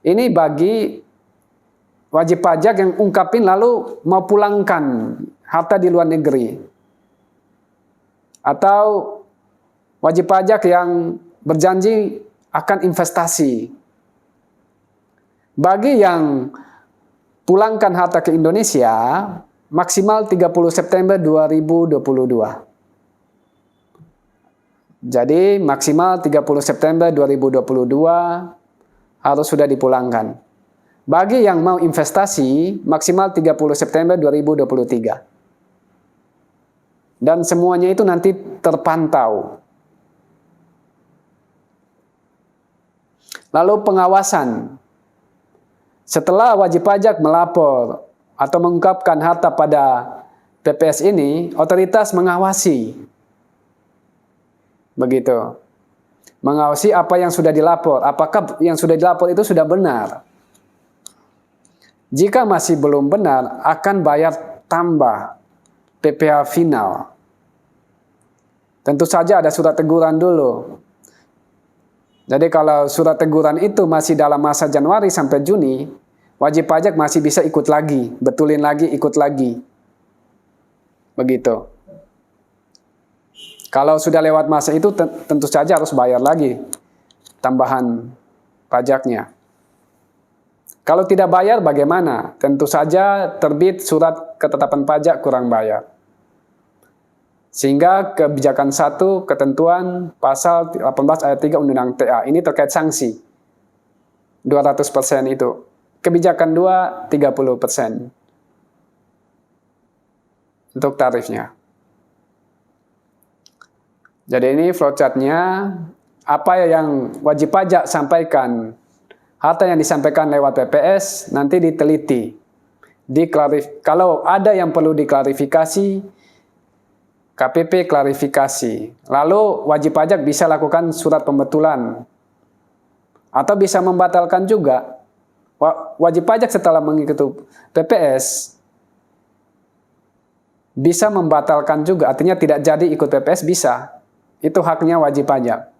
[SPEAKER 1] ini bagi wajib pajak yang ungkapin lalu mau pulangkan harta di luar negeri. Atau wajib pajak yang berjanji akan investasi. Bagi yang pulangkan harta ke Indonesia, maksimal 30 September 2022. Jadi maksimal 30 September 2022 harus sudah dipulangkan. Bagi yang mau investasi, maksimal 30 September 2023. Dan semuanya itu nanti terpantau. Lalu pengawasan. Setelah wajib pajak melapor atau mengungkapkan harta pada PPS ini, otoritas mengawasi. Begitu. Mengawasi apa yang sudah dilapor. Apakah yang sudah dilapor itu sudah benar? Jika masih belum benar, akan bayar tambah PPh final. Tentu saja ada surat teguran dulu. Jadi kalau surat teguran itu masih dalam masa Januari sampai Juni, wajib pajak masih bisa ikut lagi, betulin lagi, ikut lagi. Begitu. Kalau sudah lewat masa itu tentu saja harus bayar lagi tambahan pajaknya. Kalau tidak bayar bagaimana? Tentu saja terbit surat ketetapan pajak kurang bayar. Sehingga kebijakan 1 ketentuan pasal 18 ayat 3 Undang-Undang TA ini terkait sanksi 200% itu. Kebijakan 2 30% untuk tarifnya. Jadi ini flowchartnya, apa yang wajib pajak sampaikan, harta yang disampaikan lewat PPS nanti diteliti. Kalau ada yang perlu diklarifikasi, KPP klarifikasi. Lalu wajib pajak bisa lakukan surat pembetulan. Atau bisa membatalkan juga. Wajib pajak setelah mengikuti PPS bisa membatalkan juga, artinya tidak jadi ikut PPS bisa. Itu haknya wajib pajak.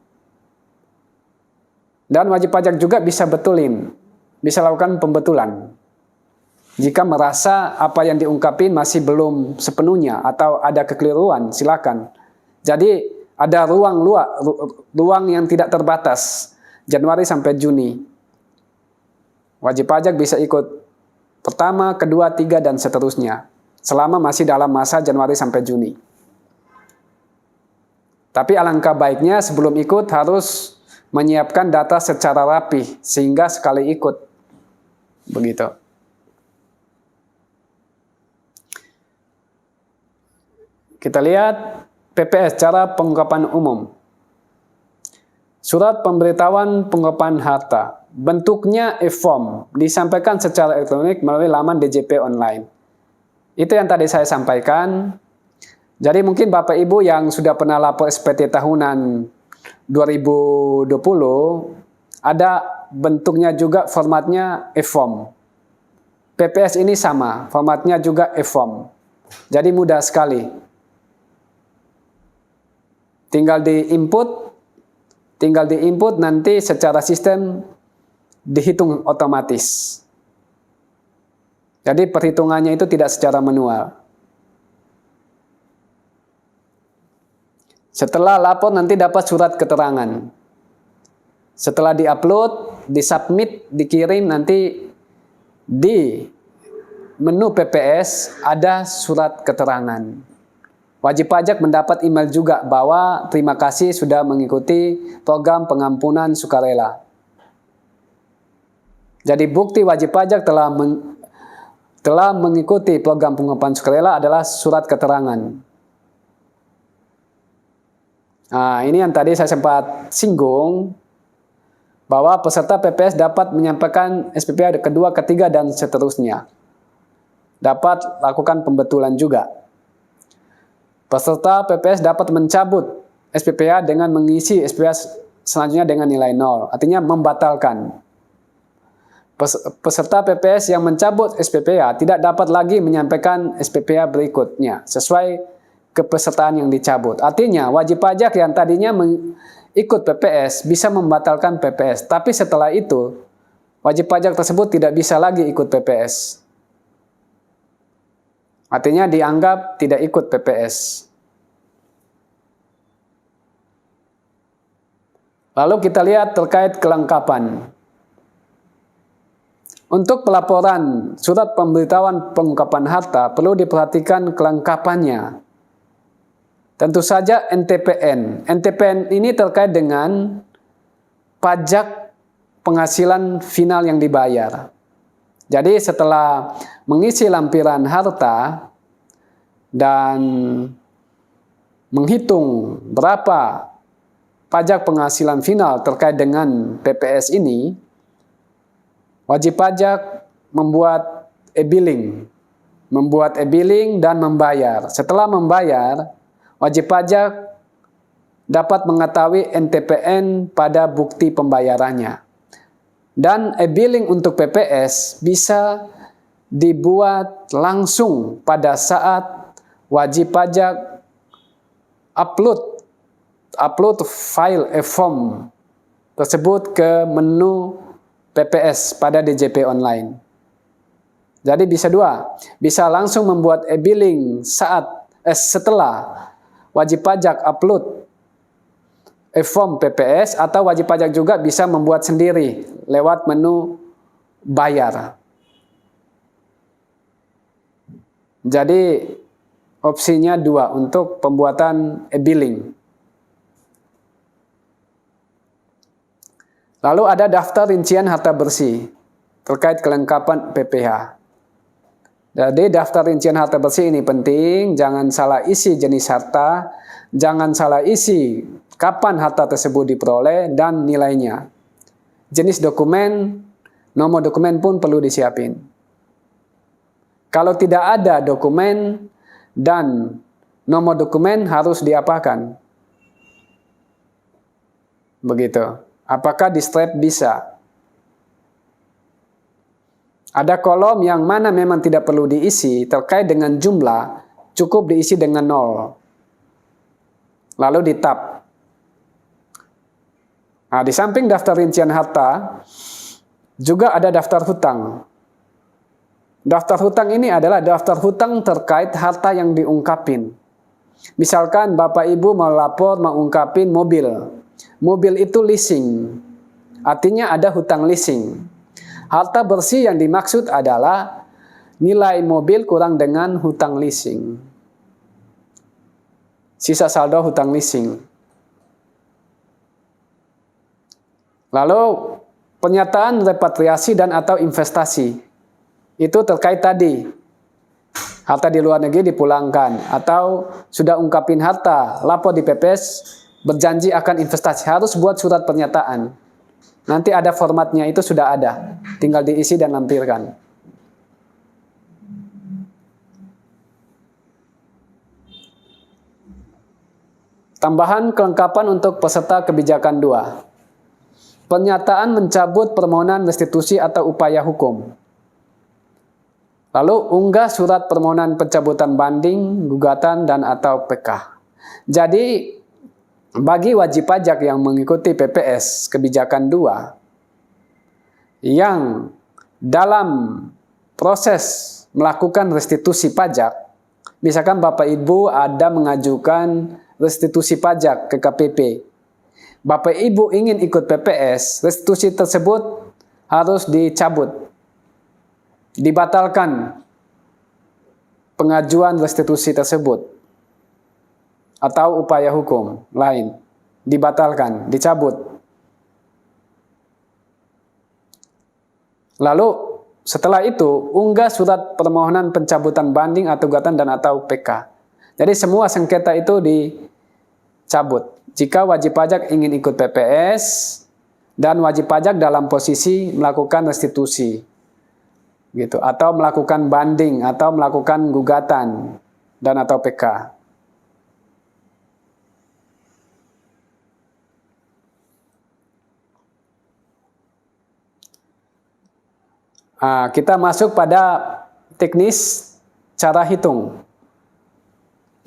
[SPEAKER 1] Dan wajib pajak juga bisa betulin, bisa lakukan pembetulan. Jika merasa apa yang diungkapin masih belum sepenuhnya atau ada kekeliruan, silakan. Jadi ada ruang yang tidak terbatas, Januari sampai Juni. Wajib pajak bisa ikut pertama, kedua, tiga, dan seterusnya. Selama masih dalam masa Januari sampai Juni. Tapi alangkah baiknya sebelum ikut harus menyiapkan data secara rapi, sehingga sekali ikut. Begitu. Kita lihat PPS, cara pengungkapan umum. Surat pemberitahuan pengungkapan harta. Bentuknya e-form, disampaikan secara elektronik melalui laman DJP online. Itu yang tadi saya sampaikan. Jadi mungkin Bapak Ibu yang sudah pernah lapor SPT tahunan 2020, ada bentuknya juga formatnya e-form. PPS ini sama, formatnya juga e-form. Jadi mudah sekali. Tinggal diinput nanti secara sistem dihitung otomatis. Jadi perhitungannya itu tidak secara manual. Setelah lapor nanti dapat surat keterangan. Setelah diupload, disubmit, dikirim, nanti di menu PPS ada surat keterangan. Wajib pajak mendapat email juga bahwa terima kasih sudah mengikuti program pengampunan sukarela. Jadi bukti wajib pajak telah mengikuti program pengampunan sukarela adalah surat keterangan. Nah, ini yang tadi saya sempat singgung, bahwa peserta PPS dapat menyampaikan SPPA kedua, ketiga, dan seterusnya. Dapat lakukan pembetulan juga. Peserta PPS dapat mencabut SPPA dengan mengisi SPPA selanjutnya dengan nilai 0, artinya membatalkan. Peserta PPS yang mencabut SPPA tidak dapat lagi menyampaikan SPPA berikutnya, sesuai kepesertaan yang dicabut. Artinya wajib pajak yang tadinya ikut PPS bisa membatalkan PPS, tapi setelah itu wajib pajak tersebut tidak bisa lagi ikut PPS. Artinya dianggap tidak ikut PPS. Lalu kita lihat terkait kelengkapan. Untuk pelaporan surat pemberitahuan pengungkapan harta perlu diperhatikan kelengkapannya. Tentu saja NTPN. NTPN ini terkait dengan pajak penghasilan final yang dibayar. Jadi setelah mengisi lampiran harta dan menghitung berapa pajak penghasilan final terkait dengan PPS ini, wajib pajak membuat e-billing dan membayar. Setelah membayar, wajib pajak dapat mengetahui NTPN pada bukti pembayarannya. Dan e-billing untuk PPS bisa dibuat langsung pada saat wajib pajak upload file e-form tersebut ke menu PPS pada DJP online. Jadi bisa dua, bisa langsung membuat e-billing setelah wajib pajak upload e-form PPS, atau wajib pajak juga bisa membuat sendiri lewat menu bayar. Jadi opsinya dua untuk pembuatan e-billing. Lalu ada daftar rincian harta bersih terkait kelengkapan PPH. Jadi daftar rincian harta bersih ini penting, jangan salah isi jenis harta, jangan salah isi kapan harta tersebut diperoleh dan nilainya. Jenis dokumen, nomor dokumen pun perlu disiapin. Kalau tidak ada dokumen dan nomor dokumen harus diapakan? Begitu. Apakah di strap bisa? Ada kolom yang mana memang tidak perlu diisi terkait dengan jumlah, cukup diisi dengan 0. Lalu di tab. Nah, di samping daftar rincian harta, juga ada daftar hutang. Daftar hutang ini adalah daftar hutang terkait harta yang diungkapin. Misalkan Bapak Ibu mau lapor, mau ungkapin mobil. Mobil itu leasing, artinya ada hutang leasing. Harta bersih yang dimaksud adalah nilai mobil kurang dengan hutang leasing. Sisa saldo hutang leasing. Lalu pernyataan repatriasi dan atau investasi. Itu terkait tadi. Harta di luar negeri dipulangkan. Atau sudah ungkapin harta, lapor di PPS, berjanji akan investasi. Harus buat surat pernyataan. Nanti ada formatnya, itu sudah ada. Tinggal diisi dan lampirkan. Tambahan kelengkapan untuk peserta kebijakan 2. Pernyataan mencabut permohonan restitusi atau upaya hukum. Lalu unggah surat permohonan pencabutan banding, gugatan, dan atau PK. Jadi bagi wajib pajak yang mengikuti PPS kebijakan 2 yang dalam proses melakukan restitusi pajak, misalkan Bapak Ibu ada mengajukan restitusi pajak ke KPP, Bapak Ibu ingin ikut PPS, restitusi tersebut harus dicabut, dibatalkan pengajuan restitusi tersebut. Atau upaya hukum lain, dibatalkan, dicabut. Lalu setelah itu, unggah surat permohonan pencabutan banding atau gugatan dan atau PK. Jadi semua sengketa itu dicabut. Jika wajib pajak ingin ikut PPS, dan wajib pajak dalam posisi melakukan restitusi, gitu, atau melakukan banding, atau melakukan gugatan, dan atau PK. Kita masuk pada teknis cara hitung.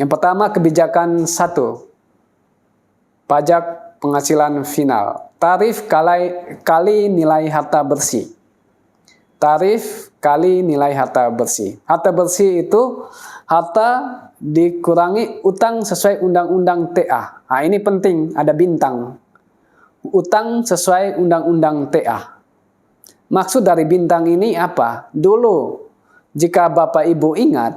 [SPEAKER 1] Yang pertama kebijakan 1. Pajak penghasilan final. Tarif kali nilai harta bersih. Tarif kali nilai harta bersih. Harta bersih itu harta dikurangi utang sesuai undang-undang TA. Nah, ini penting, ada bintang. Utang sesuai undang-undang TA. Maksud dari bintang ini apa? Dulu, jika Bapak Ibu ingat,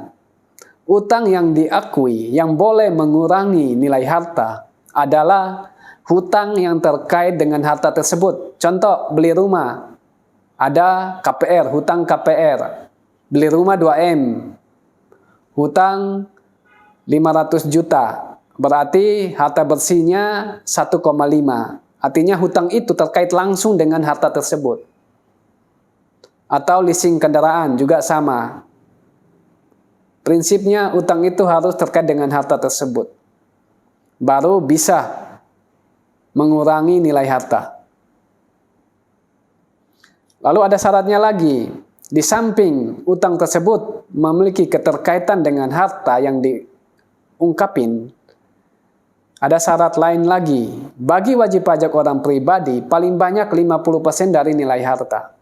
[SPEAKER 1] utang yang diakui yang boleh mengurangi nilai harta adalah hutang yang terkait dengan harta tersebut. Contoh, beli rumah. Ada KPR, hutang KPR. Beli rumah 2M. Hutang 500 juta. Berarti harta bersihnya 1,5. Artinya hutang itu terkait langsung dengan harta tersebut. Atau leasing kendaraan juga sama. Prinsipnya utang itu harus terkait dengan harta tersebut. Baru bisa mengurangi nilai harta. Lalu ada syaratnya lagi. Di samping utang tersebut memiliki keterkaitan dengan harta yang diungkapin, ada syarat lain lagi. Bagi wajib pajak orang pribadi, paling banyak 50% dari nilai harta.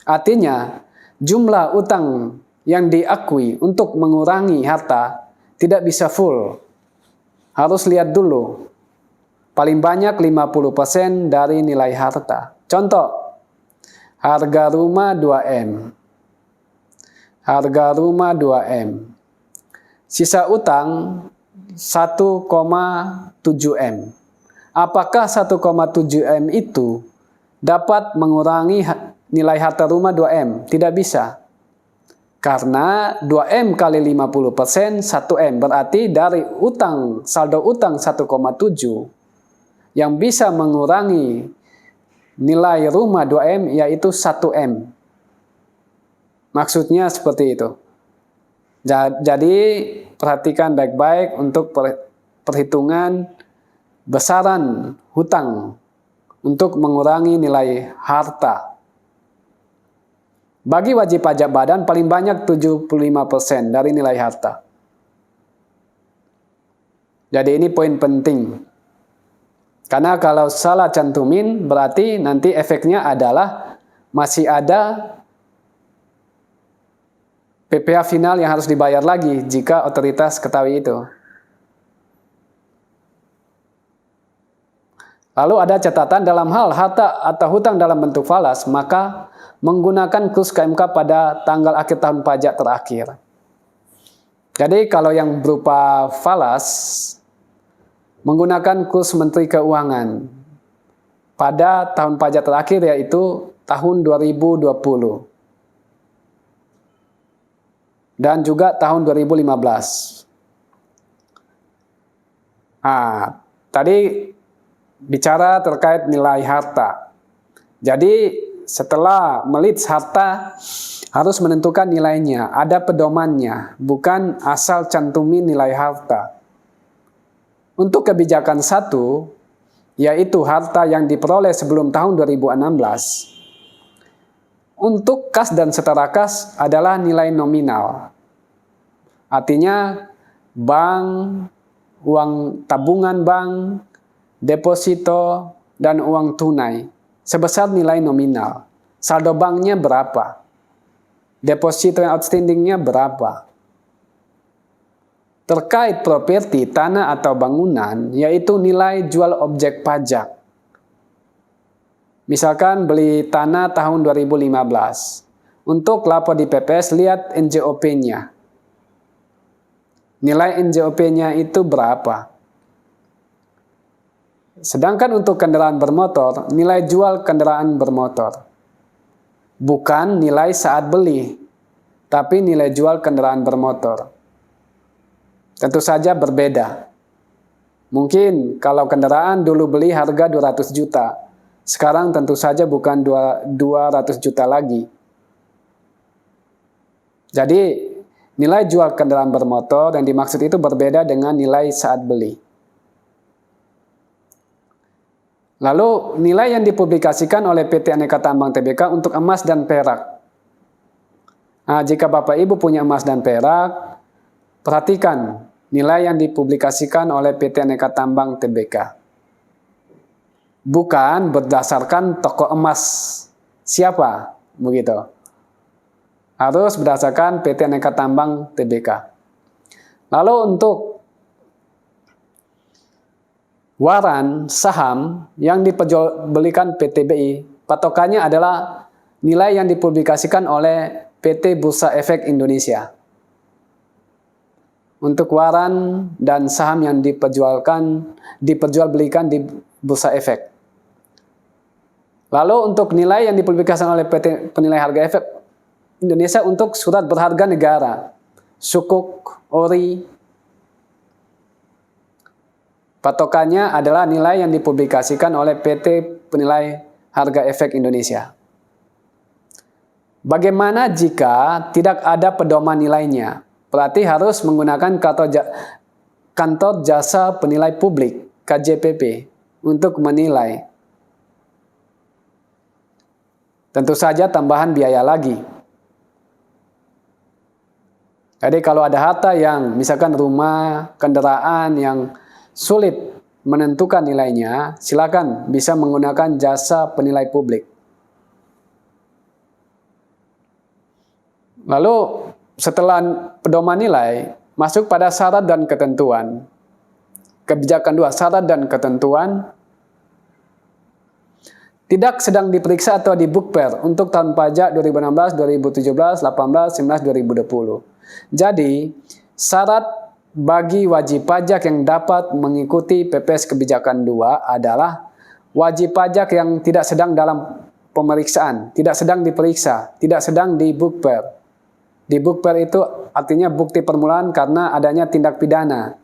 [SPEAKER 1] Artinya, jumlah utang yang diakui untuk mengurangi harta tidak bisa full. Harus lihat dulu. Paling banyak 50% dari nilai harta. Contoh, harga rumah 2M. Harga rumah 2M. Sisa utang 1,7M. Apakah 1,7M itu dapat mengurangi nilai harta rumah 2M? Tidak bisa. Karena 2M kali 50%, 1M. Berarti dari saldo utang 1,7 yang bisa mengurangi nilai rumah 2M yaitu 1M. Maksudnya seperti itu. Jadi perhatikan baik-baik untuk perhitungan besaran hutang untuk mengurangi nilai harta. Bagi wajib pajak badan paling banyak 75% dari nilai harta. Jadi ini poin penting. Karena kalau salah cantumin berarti nanti efeknya adalah masih ada PPh final yang harus dibayar lagi jika otoritas ketahui itu. Lalu ada catatan dalam hal harta atau hutang dalam bentuk falas, maka menggunakan kurs KMK pada tanggal akhir tahun pajak terakhir. Jadi kalau yang berupa falas, menggunakan kurs Menteri Keuangan pada tahun pajak terakhir yaitu tahun 2020. Dan juga tahun 2015. Tadi bicara terkait nilai harta. Jadi setelah melits harta harus menentukan nilainya, ada pedomannya, bukan asal cantumin nilai harta. Untuk kebijakan 1, yaitu harta yang diperoleh sebelum tahun 2016, untuk kas dan setara kas adalah nilai nominal. Artinya bank, uang tabungan bank, deposito, dan uang tunai sebesar nilai nominal. Saldo banknya berapa? Deposito yang outstandingnya berapa? Terkait properti, tanah atau bangunan, yaitu nilai jual objek pajak. Misalkan beli tanah tahun 2015. Untuk lapor di PPS, lihat NJOP-nya. Nilai NJOP-nya itu berapa? Sedangkan untuk kendaraan bermotor, nilai jual kendaraan bermotor. Bukan nilai saat beli, tapi nilai jual kendaraan bermotor. Tentu saja berbeda. Mungkin kalau kendaraan dulu beli harga 200 juta, sekarang tentu saja bukan 200 juta lagi. Jadi nilai jual kendaraan bermotor yang dimaksud itu berbeda dengan nilai saat beli. Lalu nilai yang dipublikasikan oleh PT Aneka Tambang Tbk untuk emas dan perak. Jika Bapak Ibu punya emas dan perak, perhatikan nilai yang dipublikasikan oleh PT Aneka Tambang Tbk. Bukan berdasarkan toko emas siapa, begitu. Harus berdasarkan PT Aneka Tambang Tbk. Lalu untuk waran saham yang diperjualbelikan PTBI, patokannya adalah nilai yang dipublikasikan oleh PT Bursa Efek Indonesia. Untuk waran dan saham yang diperjualbelikan di Bursa Efek. Lalu untuk nilai yang dipublikasikan oleh PT Penilai Harga Efek Indonesia untuk surat berharga negara, sukuk, ori, patokannya adalah nilai yang dipublikasikan oleh PT Penilai Harga Efek Indonesia. Bagaimana jika tidak ada pedoman nilainya? Berarti harus menggunakan kantor jasa penilai publik, KJPP, untuk menilai. Tentu saja tambahan biaya lagi. Jadi kalau ada harta yang misalkan rumah, kendaraan yang sulit menentukan nilainya, silakan bisa menggunakan jasa penilai publik. Lalu setelah pedoman nilai, masuk pada syarat dan ketentuan. Kebijakan 2, syarat dan ketentuan. Tidak sedang diperiksa atau dibukper untuk tahun pajak 2016, 2017, 18, 19, 2020. Jadi, syarat bagi wajib pajak yang dapat mengikuti PPS kebijakan 2 adalah wajib pajak yang tidak sedang dalam pemeriksaan, tidak sedang diperiksa, tidak sedang dibukper. Di bukper itu artinya bukti permulaan karena adanya tindak pidana.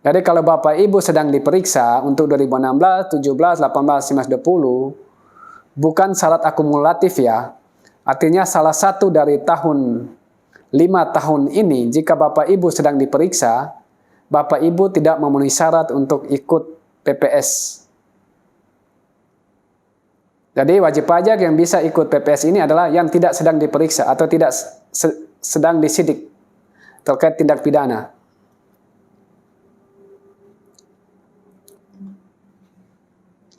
[SPEAKER 1] Jadi kalau Bapak Ibu sedang diperiksa untuk 2016, 17, 18, 19, 20, bukan syarat akumulatif ya. Artinya salah satu dari tahun 5 tahun ini, jika Bapak Ibu sedang diperiksa, Bapak Ibu tidak memenuhi syarat untuk ikut PPS. Jadi wajib pajak yang bisa ikut PPS ini adalah yang tidak sedang diperiksa atau tidak sedang disidik terkait tindak pidana.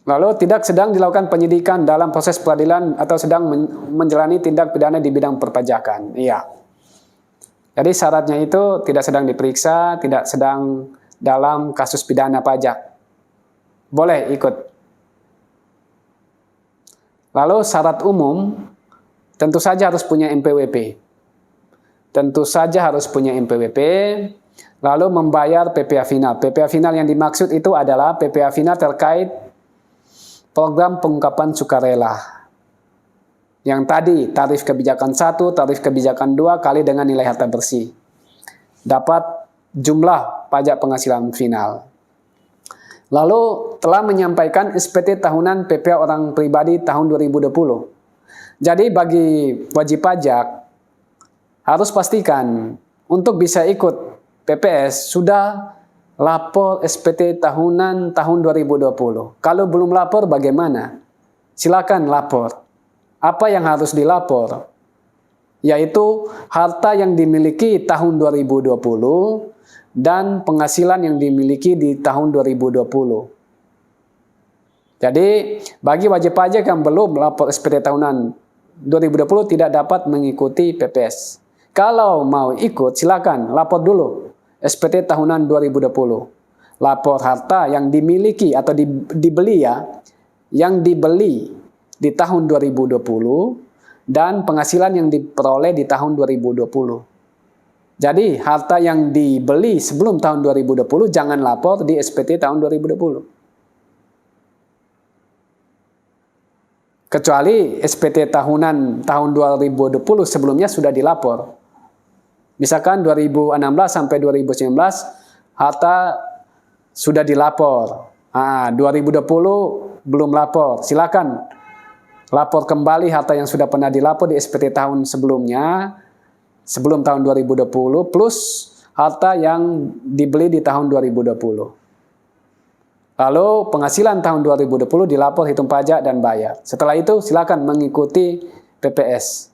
[SPEAKER 1] Lalu tidak sedang dilakukan penyidikan dalam proses peradilan atau sedang menjalani tindak pidana di bidang perpajakan. Iya. Jadi syaratnya itu tidak sedang diperiksa, tidak sedang dalam kasus pidana pajak. Boleh ikut. Lalu syarat umum, tentu saja harus punya NPWP. Tentu saja harus punya NPWP, lalu membayar PPh final. PPh final yang dimaksud itu adalah PPh final terkait program pengungkapan sukarela. Yang tadi, tarif kebijakan 1, tarif kebijakan 2 kali dengan nilai harta bersih. Dapat jumlah pajak penghasilan final. Lalu telah menyampaikan SPT tahunan PPh orang pribadi tahun 2020. Jadi bagi wajib pajak, harus pastikan untuk bisa ikut PPS sudah lapor SPT tahunan tahun 2020. Kalau belum lapor bagaimana? Silakan lapor. Apa yang harus dilapor? Yaitu harta yang dimiliki tahun 2020 dan penghasilan yang dimiliki di tahun 2020. Jadi bagi wajib pajak yang belum lapor SPT tahunan 2020 tidak dapat mengikuti PPS. Kalau mau ikut silakan lapor dulu SPT tahunan 2020. Lapor harta yang dimiliki atau dibeli ya, yang dibeli di tahun 2020 dan penghasilan yang diperoleh di tahun 2020. Jadi harta yang dibeli sebelum tahun 2020 jangan lapor di SPT tahun 2020. Kecuali SPT tahunan tahun 2020 sebelumnya sudah dilapor. Misalkan 2016 sampai 2019 harta sudah dilapor. 2020 belum lapor. Silakan lapor kembali harta yang sudah pernah dilapor di SPT tahun sebelumnya, sebelum tahun 2020 plus harta yang dibeli di tahun 2020. Lalu penghasilan tahun 2020 dilapor, hitung pajak dan bayar. Setelah itu silakan mengikuti PPS.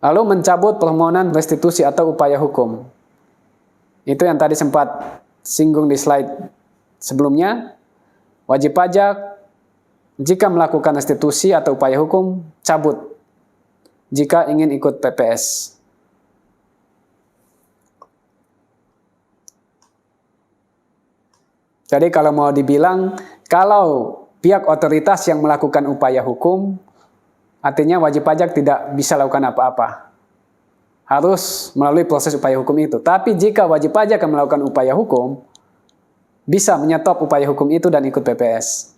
[SPEAKER 1] Lalu mencabut permohonan restitusi atau upaya hukum. Itu yang tadi sempat singgung di slide sebelumnya. Wajib pajak jika melakukan restitusi atau upaya hukum, cabut jika ingin ikut PPS. Jadi kalau mau dibilang, kalau pihak otoritas yang melakukan upaya hukum, artinya wajib pajak tidak bisa lakukan apa-apa. Harus melalui proses upaya hukum itu. Tapi jika wajib pajak yang melakukan upaya hukum, bisa menyetop upaya hukum itu dan ikut PPS.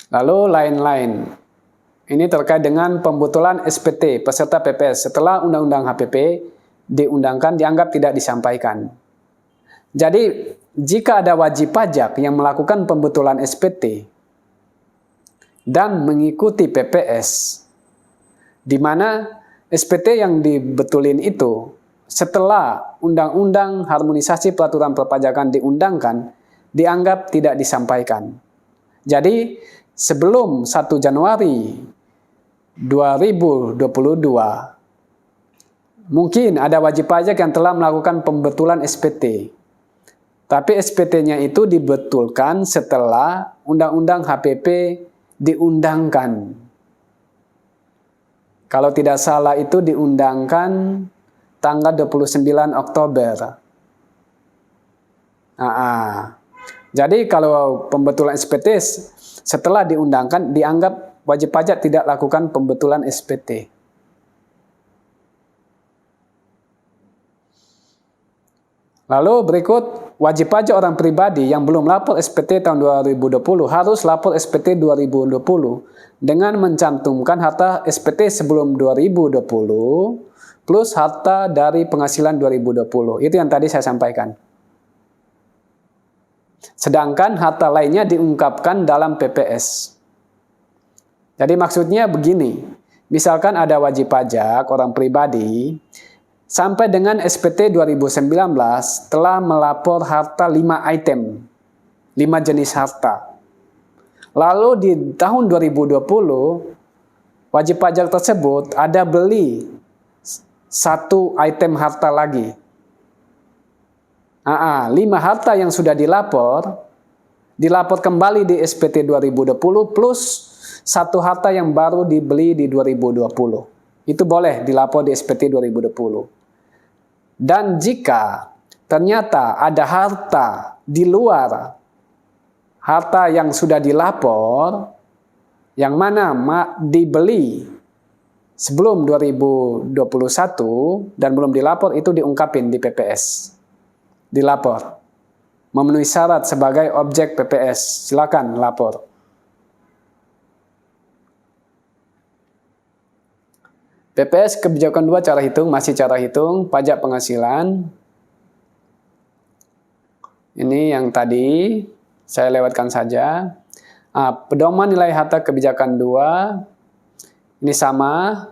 [SPEAKER 1] Lalu lain-lain. Ini terkait dengan pembetulan SPT peserta PPS setelah Undang-Undang HPP diundangkan dianggap tidak disampaikan. Jadi jika ada wajib pajak yang melakukan pembetulan SPT dan mengikuti PPS, di mana SPT yang dibetulin itu setelah Undang-Undang Harmonisasi Peraturan Perpajakan diundangkan, dianggap tidak disampaikan. Jadi sebelum 1 Januari 2022, mungkin ada wajib pajak yang telah melakukan pembetulan SPT. Tapi SPT-nya itu dibetulkan setelah Undang-Undang HPP diundangkan. Kalau tidak salah itu diundangkan tanggal 29 Oktober. Jadi kalau pembetulan SPT setelah diundangkan dianggap wajib pajak tidak lakukan pembetulan SPT. Lalu berikut, wajib pajak orang pribadi yang belum lapor SPT tahun 2020 harus lapor SPT 2020 dengan mencantumkan harta SPT sebelum 2020 plus harta dari penghasilan 2020. Itu yang tadi saya sampaikan. Sedangkan harta lainnya diungkapkan dalam PPS. Jadi maksudnya begini, misalkan ada wajib pajak orang pribadi sampai dengan SPT 2019 telah melapor harta 5 item, 5 jenis harta. Lalu di tahun 2020, wajib pajak tersebut ada beli 1 item harta lagi. 5 harta yang sudah dilapor kembali di SPT 2020 plus 1 harta yang baru dibeli di 2020. Itu boleh dilapor di SPT 2020. Dan jika ternyata ada harta di luar harta yang sudah dilapor, yang mana dibeli sebelum 2021 dan belum dilapor, itu diungkapin di PPS. Dilapor. Memenuhi syarat sebagai objek PPS. Silakan lapor. PPS kebijakan 2 cara hitung, masih cara hitung, pajak penghasilan. Ini yang tadi saya lewatkan saja. Pedoman nilai harta kebijakan 2, ini sama.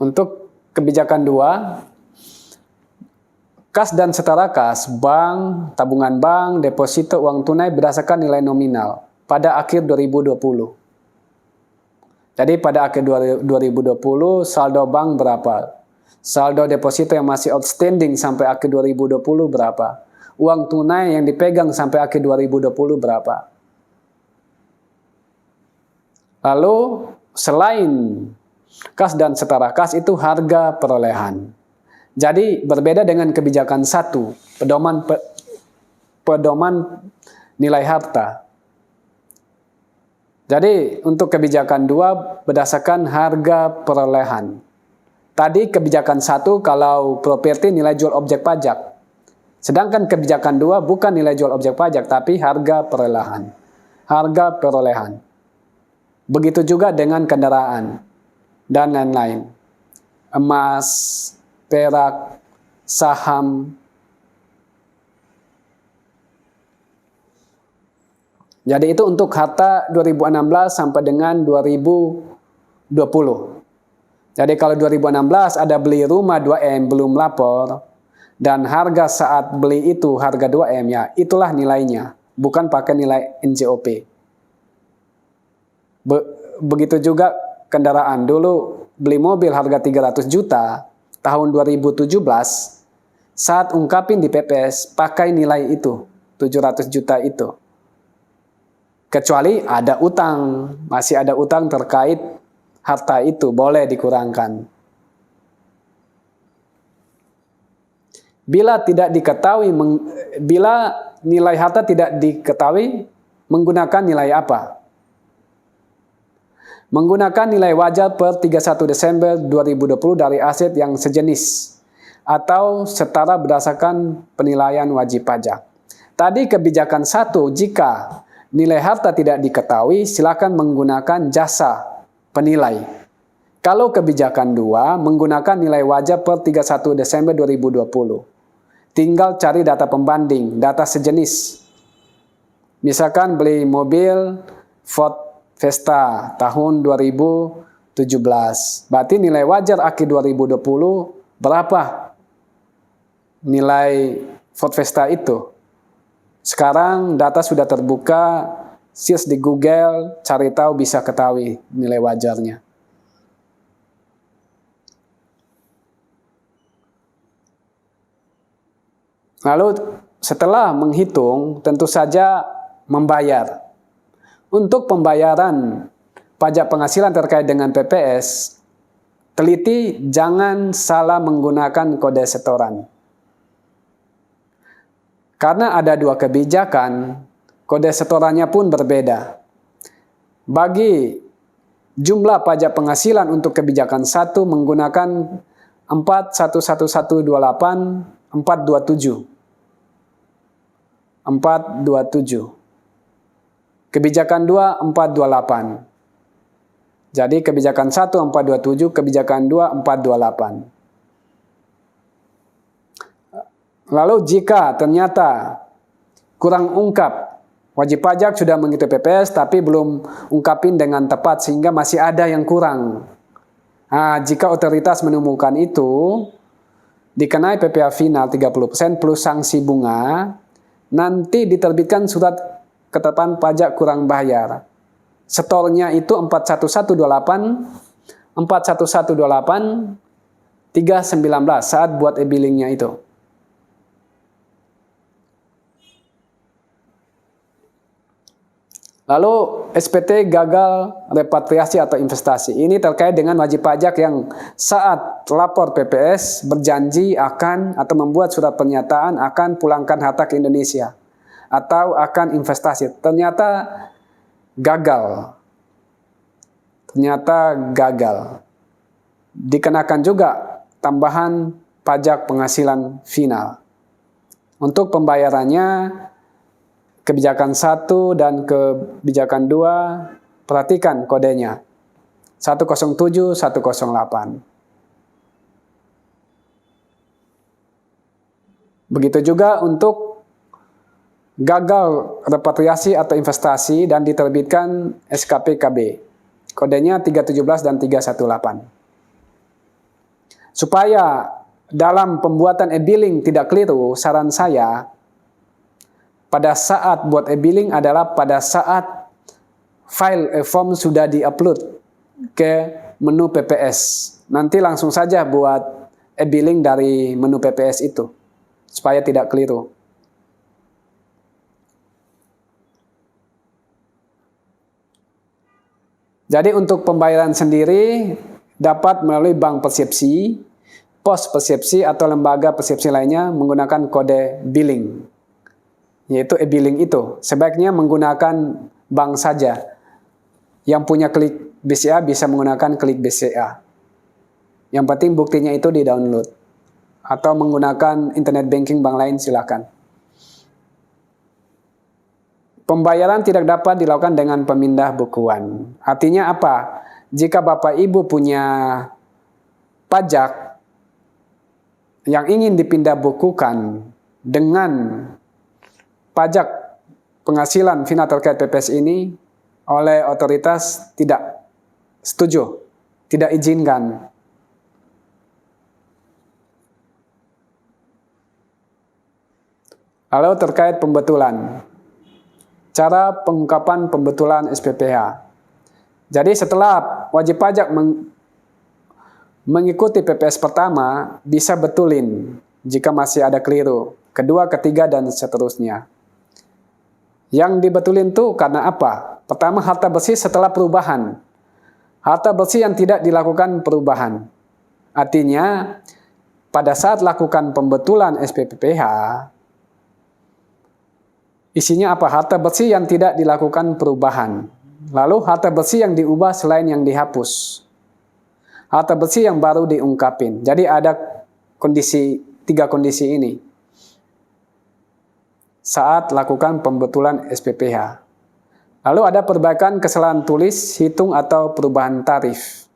[SPEAKER 1] Untuk kebijakan 2, kas dan setara kas, bank, tabungan bank, deposito uang tunai berdasarkan nilai nominal pada akhir 2020. Jadi pada akhir 2020 saldo bank berapa? Saldo deposito yang masih outstanding sampai akhir 2020 berapa? Uang tunai yang dipegang sampai akhir 2020 berapa? Lalu selain kas dan setara kas itu harga perolehan. Jadi berbeda dengan kebijakan 1, pedoman nilai harta. Jadi untuk kebijakan 2 berdasarkan harga perolehan. Tadi kebijakan 1 kalau properti nilai jual objek pajak. Sedangkan kebijakan 2 bukan nilai jual objek pajak tapi harga perolehan. Harga perolehan. Begitu juga dengan kendaraan dan lain-lain. Emas, perak, saham. Jadi itu untuk harta 2016 sampai dengan 2020. Jadi kalau 2016 ada beli rumah 2M belum lapor, dan harga saat beli itu harga 2M, ya itulah nilainya, bukan pakai nilai NJOP. Begitu juga kendaraan. Dulu beli mobil harga 300 juta, tahun 2017, saat ungkapin di PPS, pakai nilai itu, 700 juta itu. Kecuali ada utang, masih ada utang terkait harta itu, boleh dikurangkan. Bila nilai harta tidak diketahui, menggunakan nilai apa? Menggunakan nilai wajar per 31 Desember 2020 dari aset yang sejenis atau setara berdasarkan penilaian wajib pajak. Tadi kebijakan 1, jika nilai harta tidak diketahui, silakan menggunakan jasa penilai. Kalau kebijakan 2, menggunakan nilai wajar per 31 Desember 2020. Tinggal cari data pembanding, data sejenis. Misalkan beli mobil Ford Vesta tahun 2017. Berarti nilai wajar akhir 2020 berapa? Nilai Ford Vesta itu. Sekarang data sudah terbuka, search di Google, cari tahu bisa ketahui nilai wajarnya. Lalu setelah menghitung, tentu saja membayar. Untuk pembayaran pajak penghasilan terkait dengan PPS, teliti jangan salah menggunakan kode setoran. Karena ada 2 kebijakan, kode setorannya pun berbeda. Bagi jumlah pajak penghasilan untuk kebijakan 1 menggunakan 41128 427. Kebijakan 2 428. Jadi kebijakan 1 427, kebijakan 2 428. Lalu jika ternyata kurang ungkap, wajib pajak sudah mengikuti PPS tapi belum ungkapin dengan tepat sehingga masih ada yang kurang. Nah, jika otoritas menemukan itu, dikenai PPh final 30% plus sanksi bunga, nanti diterbitkan surat ketetapan pajak kurang bayar. Setornya itu 41128 319 saat buat e-billingnya itu. Lalu SPT gagal repatriasi atau investasi. Ini terkait dengan wajib pajak yang saat lapor PPS berjanji akan atau membuat surat pernyataan akan pulangkan harta ke Indonesia atau akan investasi. Ternyata gagal. Dikenakan juga tambahan pajak penghasilan final. Untuk pembayarannya kebijakan 1 dan kebijakan 2, perhatikan kodenya. 107 108. Begitu juga untuk gagal repatriasi atau investasi dan diterbitkan SKP-KB. Kodenya 317 dan 318. Supaya dalam pembuatan e-billing tidak keliru, saran saya pada saat buat e-billing adalah pada saat file e-form sudah di-upload ke menu PPS. Nanti langsung saja buat e-billing dari menu PPS itu, supaya tidak keliru. Jadi untuk pembayaran sendiri dapat melalui bank persepsi, pos persepsi atau lembaga persepsi lainnya menggunakan kode billing, yaitu e-billing itu. Sebaiknya menggunakan bank saja. Yang punya klik BCA bisa menggunakan klik BCA. Yang penting buktinya itu di-download. Atau menggunakan internet banking bank lain silakan. Pembayaran tidak dapat dilakukan dengan pemindah bukuan. Artinya apa? Jika Bapak Ibu punya pajak yang ingin dipindah bukukan dengan pajak penghasilan final terkait PPS ini oleh otoritas tidak setuju, tidak izinkan. Lalu terkait pembetulan. Cara pengungkapan pembetulan SPPH. Jadi setelah wajib pajak mengikuti PPS pertama, bisa betulin jika masih ada keliru. Kedua, ketiga, dan seterusnya. Yang dibetulin tuh karena apa? Pertama, harta bersih setelah perubahan. Harta bersih yang tidak dilakukan perubahan. Artinya, pada saat lakukan pembetulan SPPH, isinya apa? Harta bersih yang tidak dilakukan perubahan. Lalu harta bersih yang diubah selain yang dihapus. Harta bersih yang baru diungkapin. Jadi ada tiga kondisi ini saat lakukan pembetulan SPPH. Lalu ada perbaikan kesalahan tulis, hitung, atau perubahan tarif.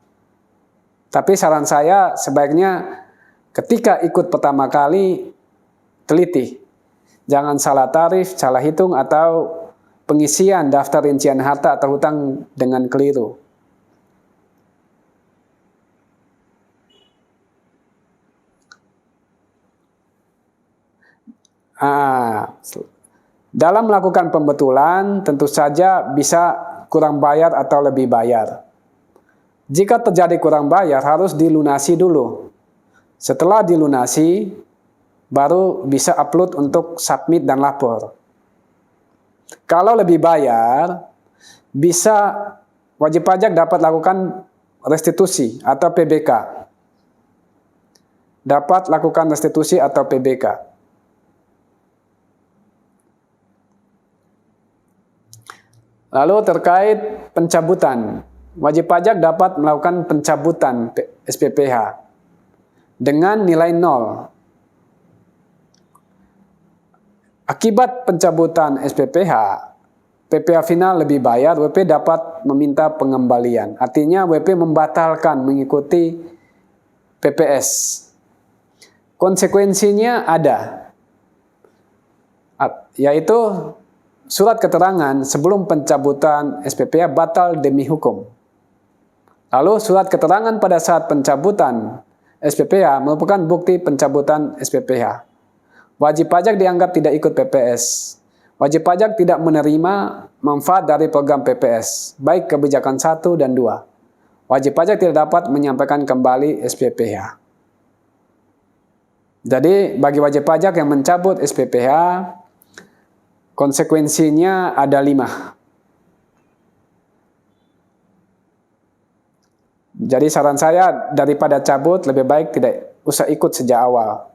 [SPEAKER 1] Tapi saran saya sebaiknya ketika ikut pertama kali teliti. Jangan salah tarif, salah hitung, atau pengisian daftar rincian harta atau hutang dengan keliru. Dalam melakukan pembetulan, tentu saja bisa kurang bayar atau lebih bayar. Jika terjadi kurang bayar, harus dilunasi dulu. Setelah dilunasi, baru bisa upload untuk submit dan lapor. Kalau lebih bayar, bisa wajib pajak dapat lakukan restitusi atau PBK. Dapat lakukan restitusi atau PBK. Lalu terkait pencabutan. wajib pajak dapat melakukan pencabutan SPPH dengan nilai 0. Akibat pencabutan SPPH, PPh final lebih bayar, WP dapat meminta pengembalian. Artinya WP membatalkan mengikuti PPS. Konsekuensinya ada, yaitu surat keterangan sebelum pencabutan SPPH batal demi hukum. Lalu surat keterangan pada saat pencabutan SPPH merupakan bukti pencabutan SPPH. Wajib pajak dianggap tidak ikut PPS. Wajib pajak tidak menerima manfaat dari program PPS, baik kebijakan 1 dan 2. Wajib pajak tidak dapat menyampaikan kembali SPPH. Jadi bagi wajib pajak yang mencabut SPPH, konsekuensinya ada 5. Jadi saran saya, daripada cabut, lebih baik tidak usah ikut sejak awal.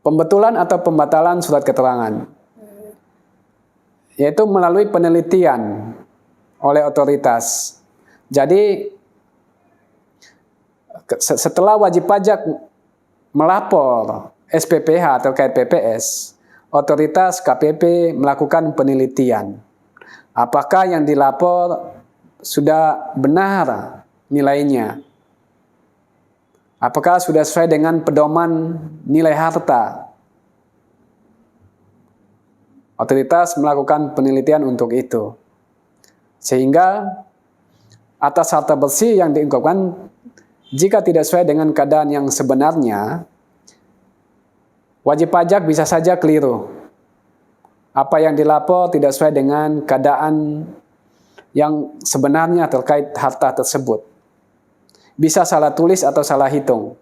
[SPEAKER 1] Pembetulan atau pembatalan surat keterangan, yaitu melalui penelitian oleh otoritas. Jadi setelah wajib pajak melapor SPPH terkait PPS, otoritas KPP melakukan penelitian. Apakah yang dilapor sudah benar nilainya? Apakah sudah sesuai dengan pedoman nilai harta? Otoritas melakukan penelitian untuk itu. Sehingga atas harta bersih yang diungkapkan, jika tidak sesuai dengan keadaan yang sebenarnya, wajib pajak bisa saja keliru. Apa yang dilapor tidak sesuai dengan keadaan yang sebenarnya terkait harta tersebut. Bisa salah tulis atau salah hitung.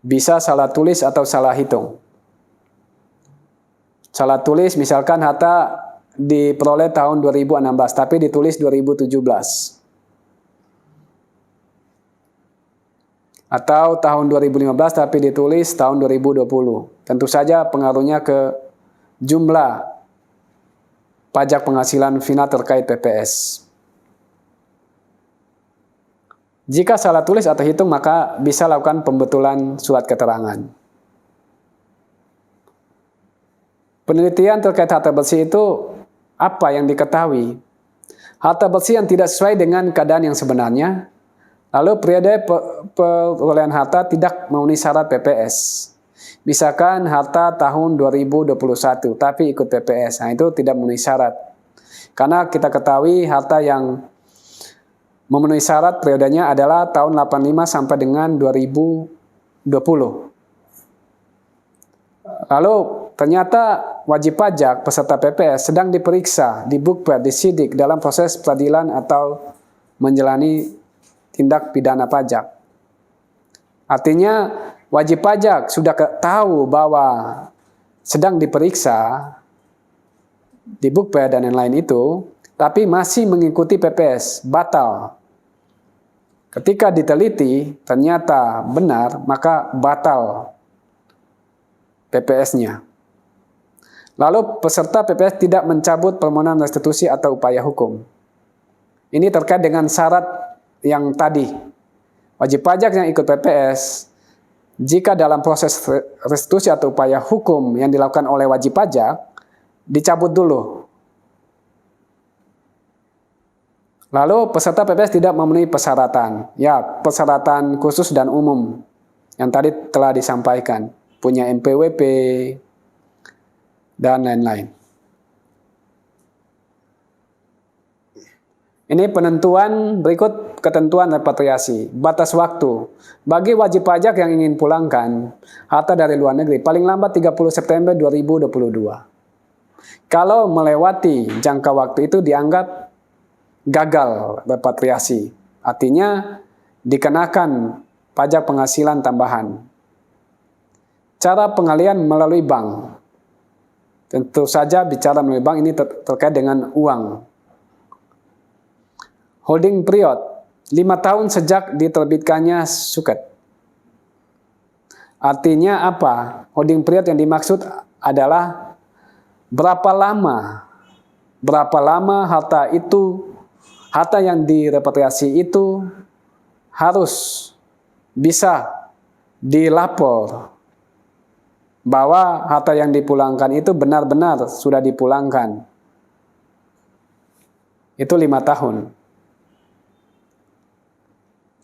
[SPEAKER 1] Bisa salah tulis atau salah hitung. Salah tulis misalkan harta diperoleh tahun 2016 tapi ditulis 2017. Atau tahun 2015 tapi ditulis tahun 2020. Tentu saja pengaruhnya ke jumlah pajak penghasilan final terkait PPS. Jika salah tulis atau hitung, maka bisa lakukan pembetulan surat keterangan. Penelitian terkait harta bersih itu apa yang diketahui? Harta bersih yang tidak sesuai dengan keadaan yang sebenarnya, lalu periode perolehan harta tidak memenuhi syarat PPS. Misalkan harta tahun 2021, tapi ikut PPS. Nah, itu tidak memenuhi syarat. Karena kita ketahui harta yang memenuhi syarat periodenya adalah tahun 85 sampai dengan 2020. Lalu ternyata wajib pajak peserta PPS sedang diperiksa, di bukber, disidik dalam proses peradilan atau menjalani tindak pidana pajak. Artinya wajib pajak sudah tahu bahwa sedang diperiksa di bukber dan lain-lain itu, tapi masih mengikuti PPS, batal. Ketika diteliti ternyata benar, maka batal PPS-nya. Lalu peserta PPS tidak mencabut permohonan restitusi atau upaya hukum. Ini terkait dengan syarat yang tadi. Wajib pajak yang ikut PPS, jika dalam proses restitusi atau upaya hukum yang dilakukan oleh wajib pajak, dicabut dulu. Lalu peserta PPS tidak memenuhi persyaratan. Ya, persyaratan khusus dan umum yang tadi telah disampaikan. Punya NPWP dan lain-lain. Ini penentuan berikut ketentuan repatriasi. Batas waktu. Bagi wajib pajak yang ingin pulangkan harta dari luar negeri, paling lambat 30 September 2022. Kalau melewati jangka waktu itu dianggap gagal repatriasi. Artinya dikenakan pajak penghasilan tambahan. Cara pengalian melalui bank. Tentu saja bicara melalui bank ini terkait dengan uang. Holding period 5 tahun sejak diterbitkannya suket. Artinya apa? Holding period yang dimaksud adalah berapa lama harta yang direpatriasi itu harus bisa dilapor bahwa harta yang dipulangkan itu benar-benar sudah dipulangkan. Itu 5 tahun.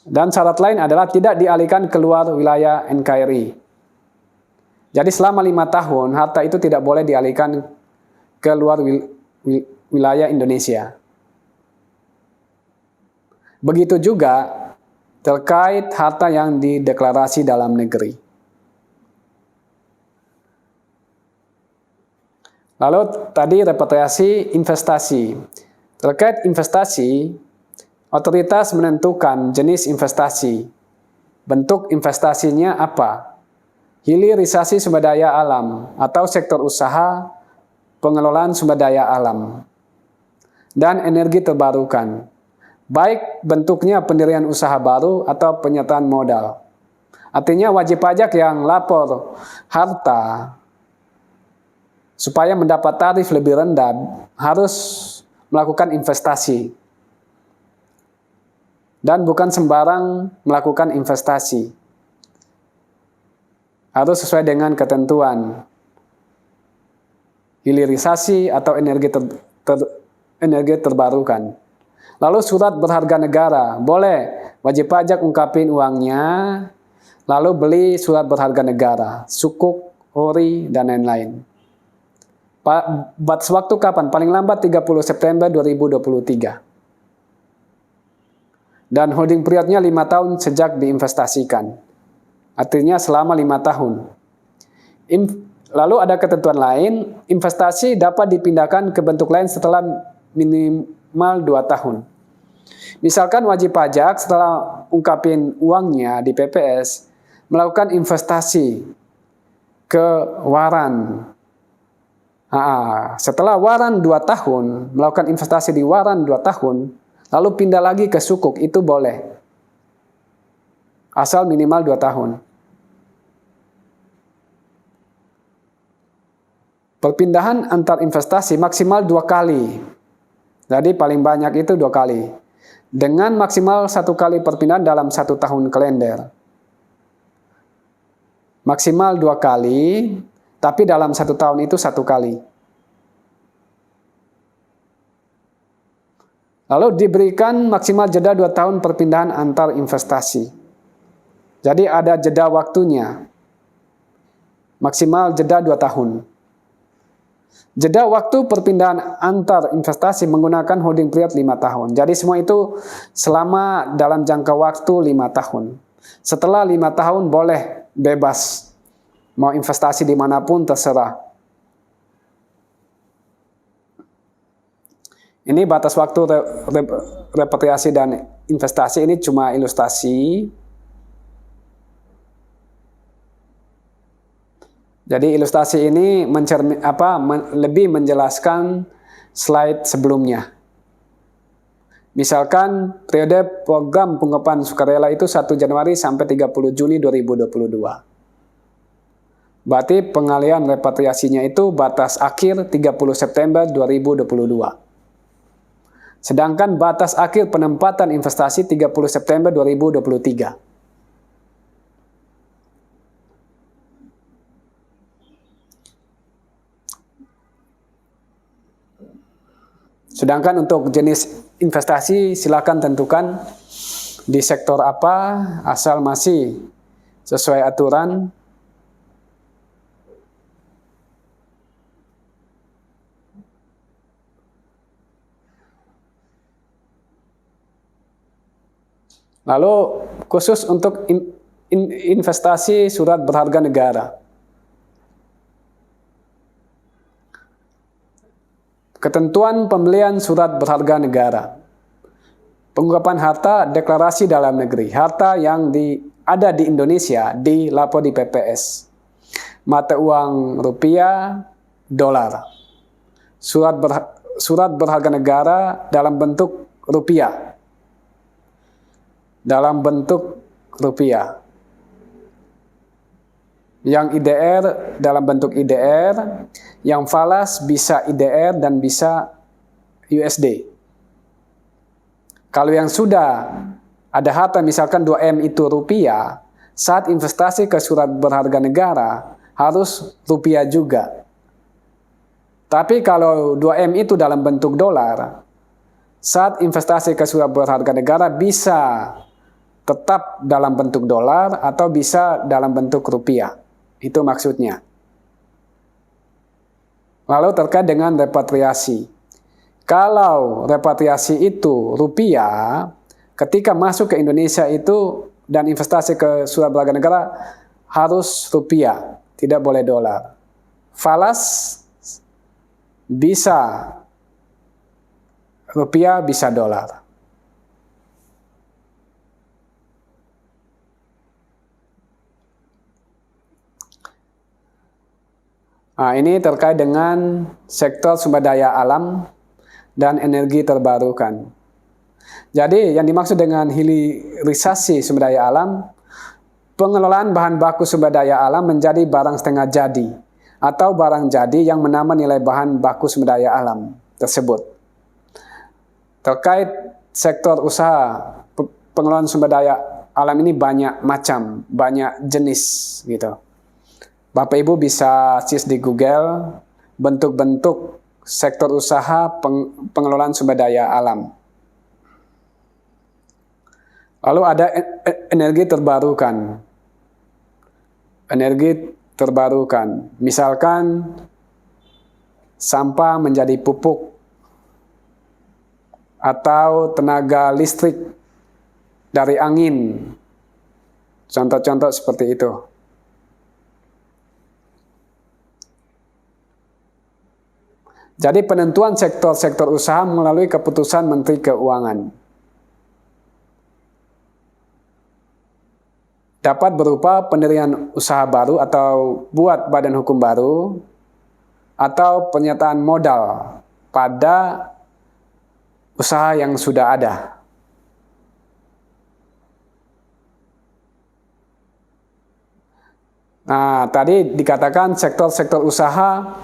[SPEAKER 1] Dan syarat lain adalah tidak dialihkan keluar wilayah NKRI. Jadi selama 5 tahun harta itu tidak boleh dialihkan keluar wilayah Indonesia. Begitu juga terkait harta yang dideklarasi dalam negeri. Lalu tadi repatriasi investasi. Terkait investasi, otoritas menentukan jenis investasi. Bentuk investasinya apa? Hilirisasi sumber daya alam atau sektor usaha pengelolaan sumber daya alam. Dan energi terbarukan. Baik bentuknya pendirian usaha baru atau penyertaan modal. Artinya wajib pajak yang lapor harta supaya mendapat tarif lebih rendah harus melakukan investasi. Dan bukan sembarang melakukan investasi. Harus sesuai dengan ketentuan. Hilirisasi atau energi terbarukan. Lalu surat berharga negara, boleh wajib pajak ungkapin uangnya, lalu beli surat berharga negara, sukuk, ori, dan lain-lain. Batas waktu kapan? Paling lambat 30 September 2023. Dan holding periodnya 5 tahun sejak diinvestasikan. Artinya selama 5 tahun. Lalu ada ketentuan lain, investasi dapat dipindahkan ke bentuk lain setelah minimal 2 tahun. Misalkan wajib pajak setelah ungkapin uangnya di PPS, melakukan investasi ke waran. Setelah waran 2 tahun, melakukan investasi di waran 2 tahun, lalu pindah lagi ke sukuk, itu boleh. Asal minimal 2 tahun. Perpindahan antar investasi maksimal 2 kali. Jadi paling banyak itu 2 kali. Dengan maksimal 1 kali perpindahan dalam 1 tahun kalender. Maksimal 2 kali, tapi dalam 1 tahun itu 1 kali. Lalu diberikan maksimal jeda 2 tahun perpindahan antar investasi. Jadi ada jeda waktunya. Maksimal jeda 2 tahun. Jeda waktu perpindahan antar investasi menggunakan holding period 5 tahun. Jadi semua itu selama dalam jangka waktu 5 tahun. Setelah 5 tahun boleh bebas. Mau investasi dimanapun terserah. Ini batas waktu repatriasi dan investasi ini cuma ilustrasi. Jadi ilustrasi ini lebih menjelaskan slide sebelumnya. Misalkan periode program pengungkapan sukarela itu 1 Januari sampai 30 Juni 2022. Berarti pengalihan repatriasinya itu batas akhir 30 September 2022. Sedangkan batas akhir penempatan investasi 30 September 2023. Sedangkan untuk jenis investasi silakan tentukan di sektor apa, asal masih sesuai aturan. Lalu khusus untuk investasi surat berharga negara. Ketentuan pembelian surat berharga negara. Pengungkapan harta deklarasi dalam negeri. Harta yang ada di Indonesia dilapor di PPS. Mata uang rupiah, dolar. Surat berharga negara dalam bentuk rupiah. Dalam bentuk rupiah. Yang IDR dalam bentuk IDR, yang falas bisa IDR dan bisa USD. Kalau yang sudah ada harta misalkan 2M itu rupiah, saat investasi ke surat berharga negara harus rupiah juga. Tapi kalau 2M itu dalam bentuk dolar, saat investasi ke surat berharga negara bisa tetap dalam bentuk dolar atau bisa dalam bentuk rupiah. Itu maksudnya. Lalu terkait dengan repatriasi. Kalau repatriasi itu rupiah, ketika masuk ke Indonesia itu dan investasi ke surat berharga negara harus rupiah, tidak boleh dolar. Falas bisa rupiah, bisa dolar. Nah, ini terkait dengan sektor sumber daya alam dan energi terbarukan. Jadi, yang dimaksud dengan hilirisasi sumber daya alam, pengelolaan bahan baku sumber daya alam menjadi barang setengah jadi, atau barang jadi yang menambah nilai bahan baku sumber daya alam tersebut. Terkait sektor usaha, pengelolaan sumber daya alam ini banyak macam, banyak jenis gitu. Bapak Ibu bisa search di Google bentuk-bentuk sektor usaha pengelolaan sumber daya alam. Lalu ada energi terbarukan. Energi terbarukan, misalkan sampah menjadi pupuk atau tenaga listrik dari angin. Contoh-contoh seperti itu. Jadi penentuan sektor-sektor usaha melalui keputusan Menteri Keuangan. Dapat berupa pendirian usaha baru atau buat badan hukum baru, atau penyertaan modal pada usaha yang sudah ada. Nah, tadi dikatakan sektor-sektor usaha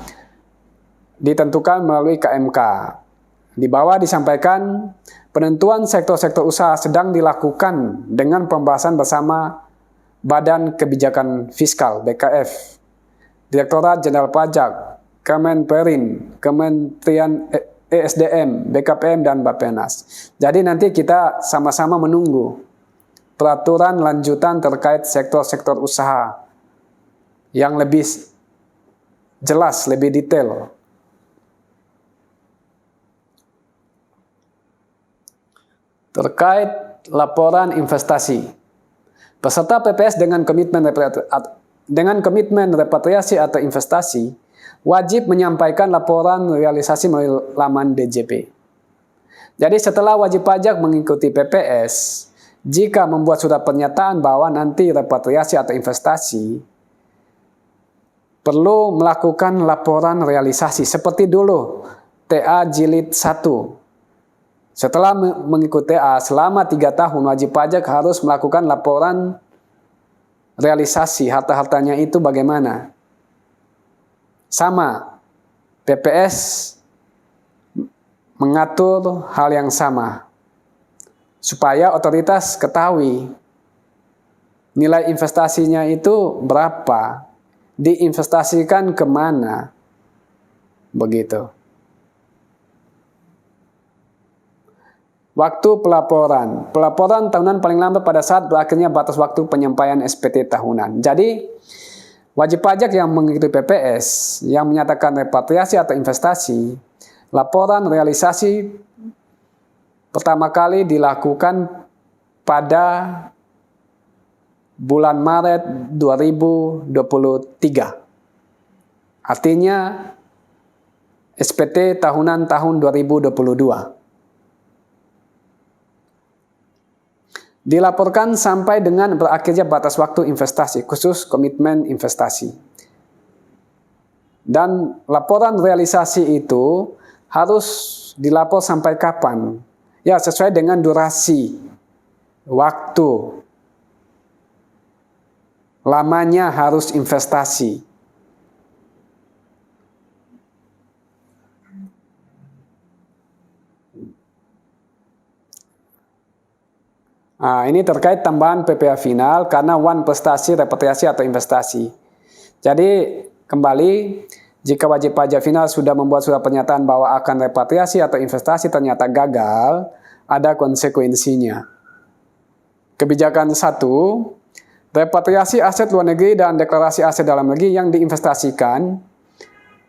[SPEAKER 1] ditentukan melalui KMK. Di bawah disampaikan penentuan sektor-sektor usaha sedang dilakukan dengan pembahasan bersama Badan Kebijakan Fiskal (BKF), Direktorat Jenderal Pajak, Kemenperin, Kementerian ESDM, BKPM, dan Bappenas. Jadi nanti kita sama-sama menunggu peraturan lanjutan terkait sektor-sektor usaha yang lebih jelas, lebih detail. Terkait laporan investasi, peserta PPS dengan komitmen repatriasi atau investasi wajib menyampaikan laporan realisasi melalui laman DJP. Jadi setelah wajib pajak mengikuti PPS, jika membuat surat pernyataan bahwa nanti repatriasi atau investasi, perlu melakukan laporan realisasi seperti dulu TA Jilid 1. Setelah mengikuti TA selama 3 tahun, wajib pajak harus melakukan laporan realisasi harta-hartanya itu bagaimana. Sama, PPS mengatur hal yang sama, supaya otoritas ketahui nilai investasinya itu berapa, diinvestasikan kemana, begitu. Waktu pelaporan. Pelaporan tahunan paling lambat pada saat berakhirnya batas waktu penyampaian SPT tahunan. Jadi, wajib pajak yang mengikuti PPS, yang menyatakan repatriasi atau investasi, laporan realisasi pertama kali dilakukan pada bulan Maret 2023. Artinya, SPT tahunan tahun 2022. Dilaporkan sampai dengan berakhirnya batas waktu investasi, khusus komitmen investasi. Dan laporan realisasi itu harus dilapor sampai kapan? Ya, sesuai dengan durasi waktu. lamanya harus investasi. Nah, ini terkait tambahan PPh final karena prestasi, repatriasi atau investasi. Jadi kembali, jika wajib pajak final sudah membuat surat pernyataan bahwa akan repatriasi atau investasi ternyata gagal, ada konsekuensinya. Kebijakan 1, repatriasi aset luar negeri dan deklarasi aset dalam negeri yang diinvestasikan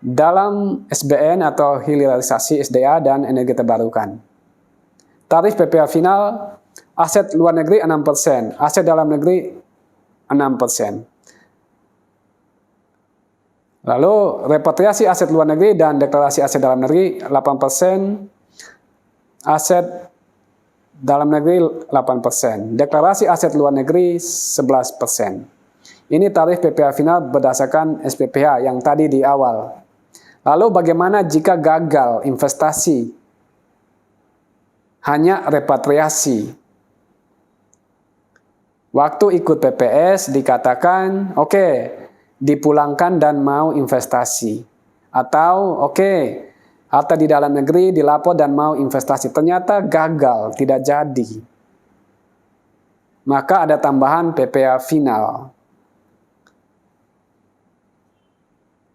[SPEAKER 1] dalam SBN atau hilirisasi SDA dan energi terbarukan. Tarif PPh final, aset luar negeri 6%, aset dalam negeri 6%. Lalu repatriasi aset luar negeri dan deklarasi aset dalam negeri 8%, aset dalam negeri 8%, deklarasi aset luar negeri 11%. Ini tarif PPh final berdasarkan SPPH yang tadi di awal. Lalu bagaimana jika gagal investasi? Hanya repatriasi. Waktu ikut PPS dikatakan, oke, dipulangkan dan mau investasi. Atau harta di dalam negeri dilapor dan mau investasi. Ternyata gagal, tidak jadi. Maka ada tambahan PPh final.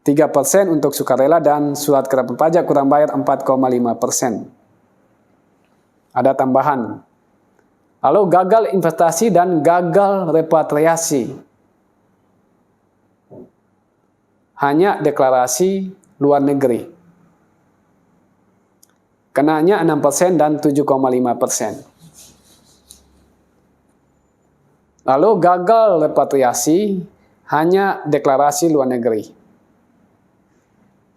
[SPEAKER 1] 3% untuk sukarela dan surat keterangan pajak kurang bayar 4,5%. Ada tambahan. Lalu gagal investasi dan gagal repatriasi. Hanya deklarasi luar negeri. Kenanya 6% dan 7,5%. Lalu gagal repatriasi hanya deklarasi luar negeri.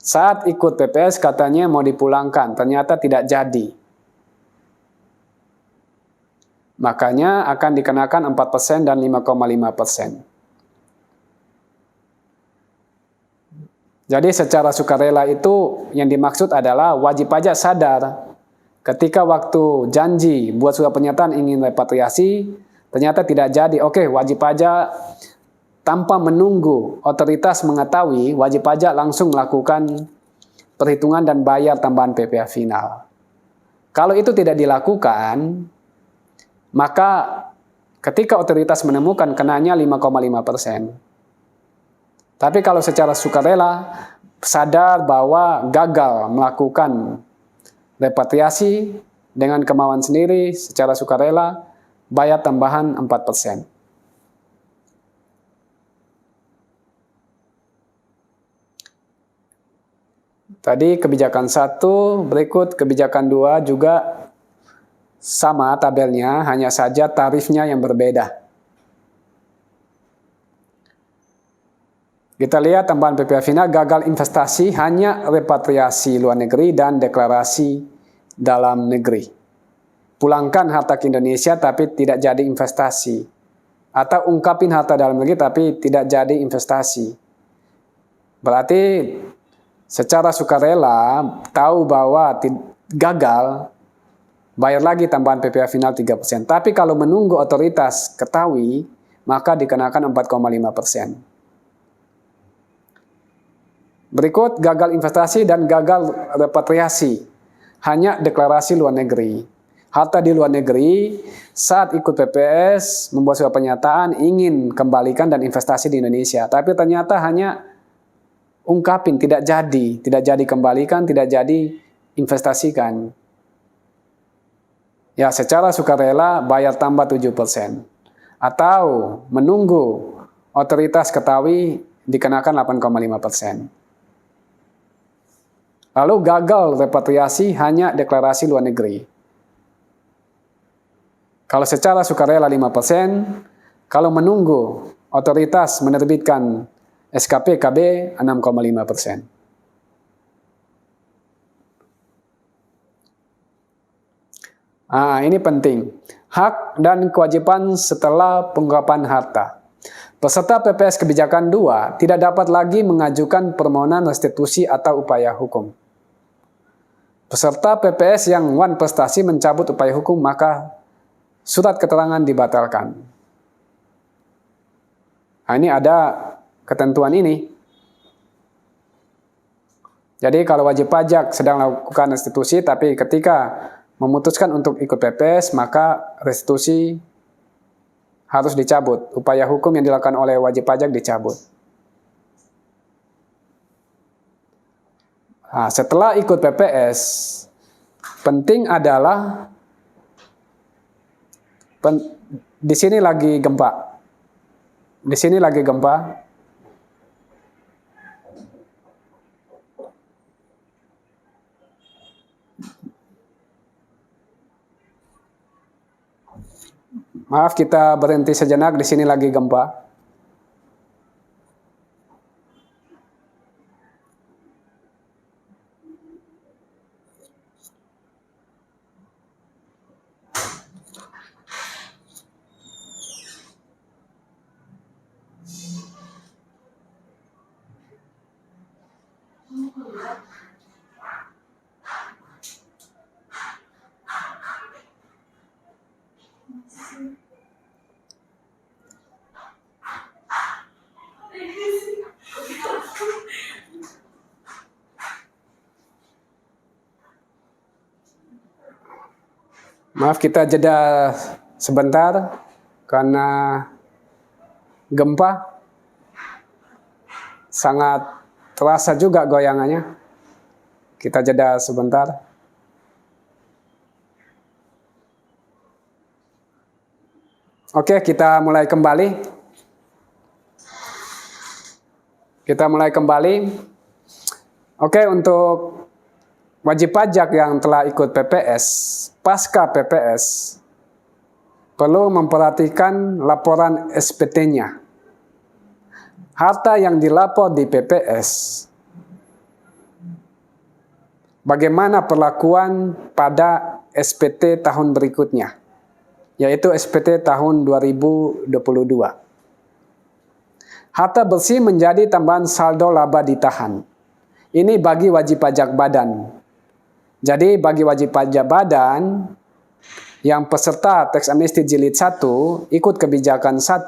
[SPEAKER 1] Saat ikut PPS katanya mau dipulangkan, ternyata tidak jadi. Makanya akan dikenakan 4% dan 5,5%. Jadi secara sukarela itu yang dimaksud adalah wajib pajak sadar ketika waktu janji buat surat pernyataan ingin repatriasi, ternyata tidak jadi. Wajib pajak tanpa menunggu otoritas mengetahui, wajib pajak langsung melakukan perhitungan dan bayar tambahan PPh final. Kalau itu tidak dilakukan, maka ketika otoritas menemukan kenanya 5,5%. Tapi kalau secara sukarela, sadar bahwa gagal melakukan repatriasi dengan kemauan sendiri, secara sukarela, bayar tambahan 4%. Tadi kebijakan 1, berikut kebijakan 2 juga sama tabelnya, hanya saja tarifnya yang berbeda. Kita lihat tambahan PPh final, gagal investasi hanya repatriasi luar negeri dan deklarasi dalam negeri. Pulangkan harta ke Indonesia tapi tidak jadi investasi. Atau ungkapin harta dalam negeri tapi tidak jadi investasi. Berarti secara sukarela tahu bahwa gagal, bayar lagi tambahan PPh final 3%. Tapi kalau menunggu otoritas ketahui, maka dikenakan 4,5%. Berikut gagal investasi dan gagal repatriasi. Hanya deklarasi luar negeri. Harta di luar negeri saat ikut PPS membuat surat pernyataan ingin kembalikan dan investasi di Indonesia. Tapi ternyata hanya ungkapin, tidak jadi kembalikan, tidak jadi investasikan. Ya, secara sukarela bayar tambah 7%. Atau menunggu otoritas ketahui dikenakan 8,5%. Lalu gagal repatriasi hanya deklarasi luar negeri. Kalau secara sukarela 5%, kalau menunggu otoritas menerbitkan SKP KB 6,5%. Ini penting. Hak dan kewajiban setelah pengungkapan harta. Peserta PPS kebijakan 2 tidak dapat lagi mengajukan permohonan restitusi atau upaya hukum. Peserta PPS yang prestasi mencabut upaya hukum, maka surat keterangan dibatalkan. Nah, ini ada ketentuan ini. Jadi kalau wajib pajak sedang melakukan restitusi, tapi ketika memutuskan untuk ikut PPS, maka restitusi harus dicabut. Upaya hukum yang dilakukan oleh wajib pajak dicabut. Nah, setelah ikut PPS, penting adalah di sini lagi gempa. Di sini lagi gempa. Maaf, kita berhenti sejenak, di sini lagi gempa. Maaf, kita jeda sebentar karena gempa sangat terasa juga goyangannya. Kita jeda sebentar. Oke, kita mulai kembali. Oke, untuk wajib pajak yang telah ikut PPS, pasca PPS, perlu memperhatikan laporan SPT-nya. Harta yang dilapor di PPS, bagaimana perlakuan pada SPT tahun berikutnya, yaitu SPT tahun 2022. Harta bersih menjadi tambahan saldo laba ditahan. Ini bagi wajib pajak badan. Jadi bagi wajib pajak badan yang peserta teks amnesti jilid 1 ikut kebijakan 1,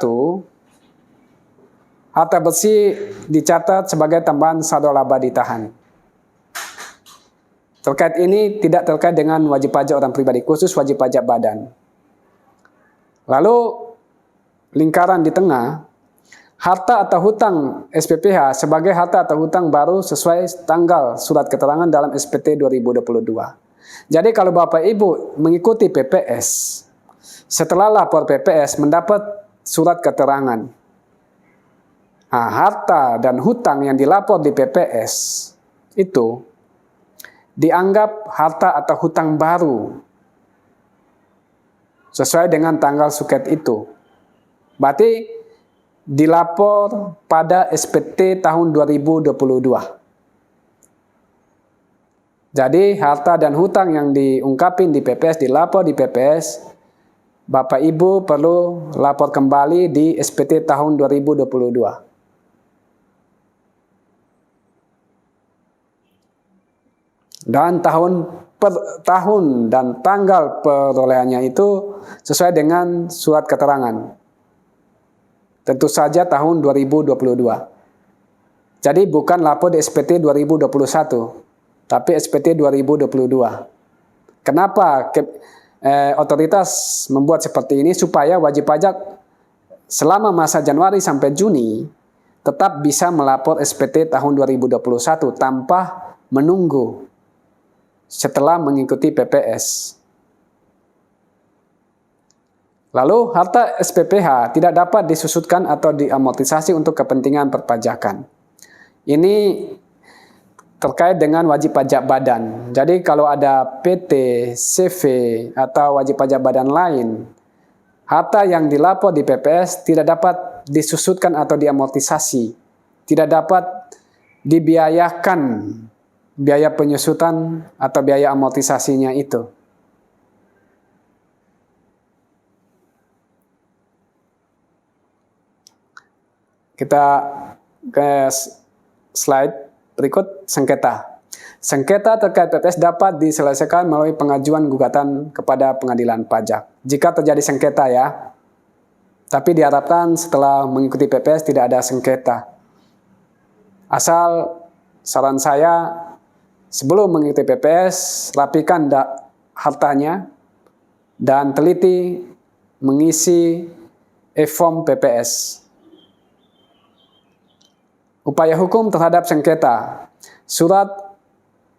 [SPEAKER 1] harta bersih dicatat sebagai tambahan saldo laba ditahan. Terkait ini tidak terkait dengan wajib pajak orang pribadi, khusus wajib pajak badan. Lalu lingkaran di tengah, harta atau hutang SPPH sebagai harta atau hutang baru sesuai tanggal surat keterangan dalam SPT 2022. Jadi kalau Bapak Ibu mengikuti PPS, setelah lapor PPS mendapat surat keterangan, nah, harta dan hutang yang dilapor di PPS itu dianggap harta atau hutang baru sesuai dengan tanggal suket itu. Berarti dilapor pada SPT tahun 2022. Jadi harta dan hutang yang diungkapin di PPS, dilapor di PPS, Bapak Ibu perlu lapor kembali di SPT tahun 2022. Dan tahun dan tanggal perolehannya itu sesuai dengan surat keterangan. Tentu saja tahun 2022. Jadi bukan lapor di SPT 2021, tapi SPT 2022. Kenapa otoritas membuat seperti ini? Supaya wajib pajak selama masa Januari sampai Juni tetap bisa melapor SPT tahun 2021 tanpa menunggu setelah mengikuti PPS. Lalu harta SPPH tidak dapat disusutkan atau diamortisasi untuk kepentingan perpajakan. Ini terkait dengan wajib pajak badan. Jadi kalau ada PT, CV, atau wajib pajak badan lain, harta yang dilapor di PPS tidak dapat disusutkan atau diamortisasi. Tidak dapat dibiayakan biaya penyusutan atau biaya amortisasinya itu. Kita ke slide berikut, sengketa. Sengketa terkait PPS dapat diselesaikan melalui pengajuan gugatan kepada pengadilan pajak. Jika terjadi sengketa ya, Tapi diharapkan setelah mengikuti PPS tidak ada sengketa. Asal saran saya, sebelum mengikuti PPS, rapikan hartanya dan teliti mengisi e-form PPS. Upaya hukum terhadap sengketa. Surat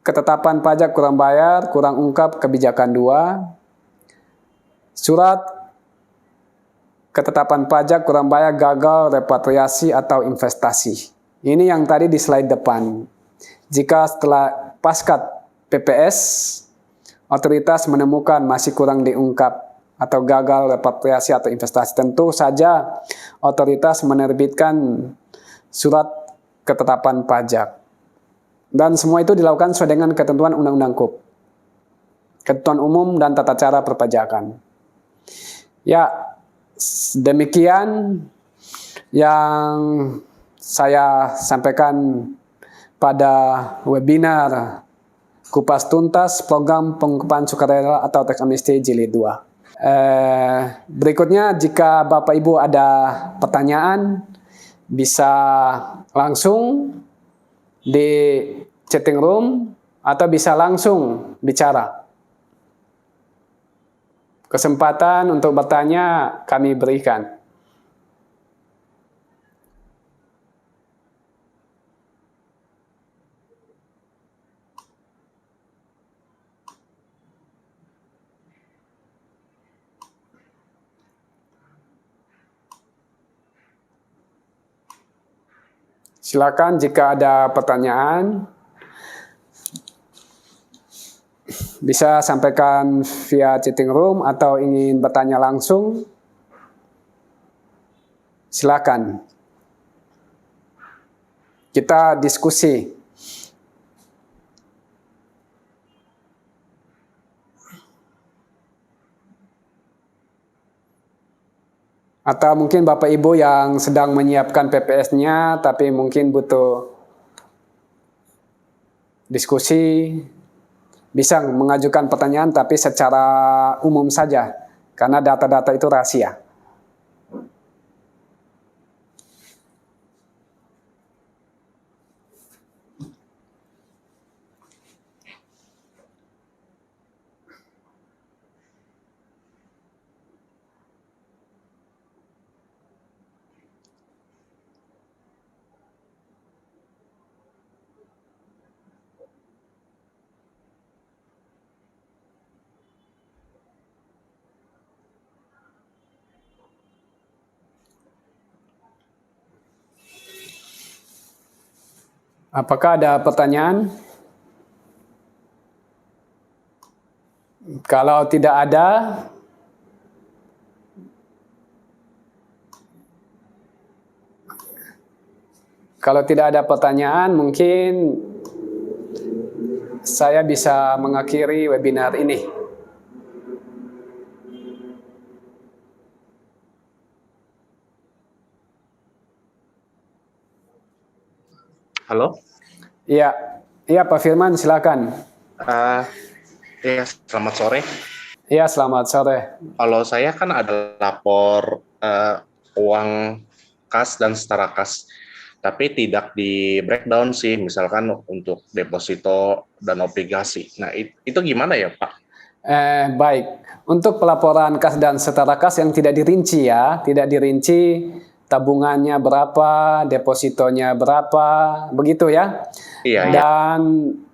[SPEAKER 1] ketetapan pajak kurang bayar, kurang ungkap kebijakan 2. Surat ketetapan pajak kurang bayar, gagal repatriasi atau investasi. Ini yang tadi di slide depan. Jika setelah pasca PPS, otoritas menemukan masih kurang diungkap atau gagal repatriasi atau investasi, tentu saja otoritas menerbitkan surat ketetapan pajak. Dan semua itu dilakukan sesuai dengan ketentuan Undang-Undang KUP, Ketentuan Umum dan Tata Cara Perpajakan. Ya, demikian yang saya sampaikan pada webinar Kupas Tuntas Program Pengukuhan Sukarela atau Tax Amnesty Jilid 2. Berikutnya, jika Bapak Ibu ada pertanyaan, bisa langsung di chatting room atau bisa langsung bicara. Kesempatan untuk bertanya kami berikan. Silakan jika ada pertanyaan, bisa sampaikan via chatting room atau ingin bertanya langsung, silakan. Kita diskusi. Atau mungkin Bapak Ibu yang sedang menyiapkan PPS-nya tapi mungkin butuh diskusi, bisa mengajukan pertanyaan tapi secara umum saja, karena data-data itu rahasia. Apakah ada pertanyaan? Kalau tidak ada, pertanyaan, mungkin saya bisa mengakhiri webinar ini.
[SPEAKER 2] Halo?
[SPEAKER 1] Iya, Pak Firman, silakan.
[SPEAKER 2] Ya, selamat sore.
[SPEAKER 1] Iya, selamat sore.
[SPEAKER 2] Kalau saya kan ada lapor uang kas dan setara kas, tapi tidak di breakdown sih, misalkan untuk deposito dan obligasi. Nah, itu gimana ya, Pak?
[SPEAKER 1] Baik, untuk pelaporan kas dan setara kas yang tidak dirinci ya, tidak dirinci tabungannya berapa, depositonya berapa, begitu ya.
[SPEAKER 2] Iya.
[SPEAKER 1] Dan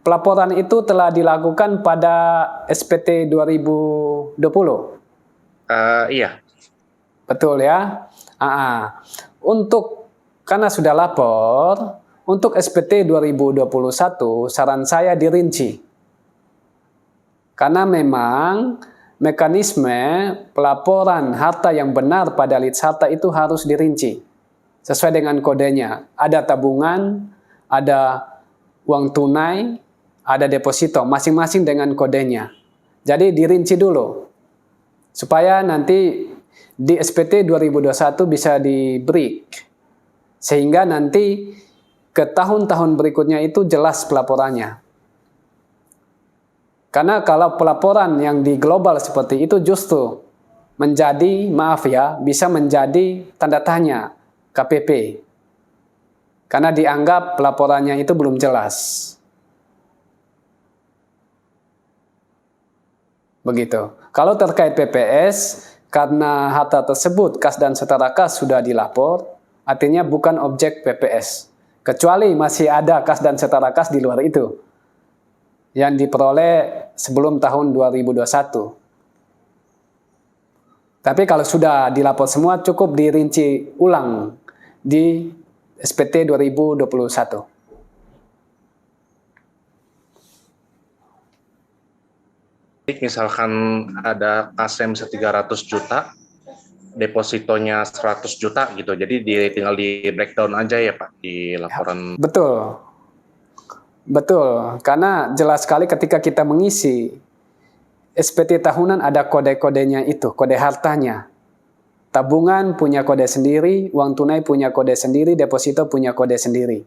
[SPEAKER 1] pelaporan itu telah dilakukan pada SPT 2020.
[SPEAKER 2] Iya.
[SPEAKER 1] Betul ya. Karena sudah lapor, untuk SPT 2021 saran saya dirinci. Karena memang mekanisme pelaporan harta yang benar pada list harta itu harus dirinci sesuai dengan kodenya. Ada tabungan, ada uang tunai, ada deposito, masing-masing dengan kodenya. Jadi dirinci dulu supaya nanti di SPT 2021 bisa di break, sehingga nanti ke tahun-tahun berikutnya itu jelas pelaporannya. Karena kalau pelaporan yang di global seperti itu justru menjadi, maaf ya, bisa menjadi tanda tanya KPP. Karena dianggap laporannya itu belum jelas. Begitu. Kalau terkait PPS, karena harta tersebut kas dan setara kas sudah dilapor, artinya bukan objek PPS. Kecuali masih ada kas dan setara kas di luar itu yang diperoleh sebelum tahun 2021. Tapi kalau sudah dilapor semua, cukup dirinci ulang di SPT 2021.
[SPEAKER 2] Misalkan ada kas yang 300 juta, depositonya 100 juta gitu. Jadi tinggal di breakdown aja ya Pak di laporan.
[SPEAKER 1] Betul. Betul, karena jelas sekali ketika kita mengisi SPT tahunan ada kode-kodenya itu, kode hartanya. Tabungan punya kode sendiri, uang tunai punya kode sendiri, deposito punya kode sendiri.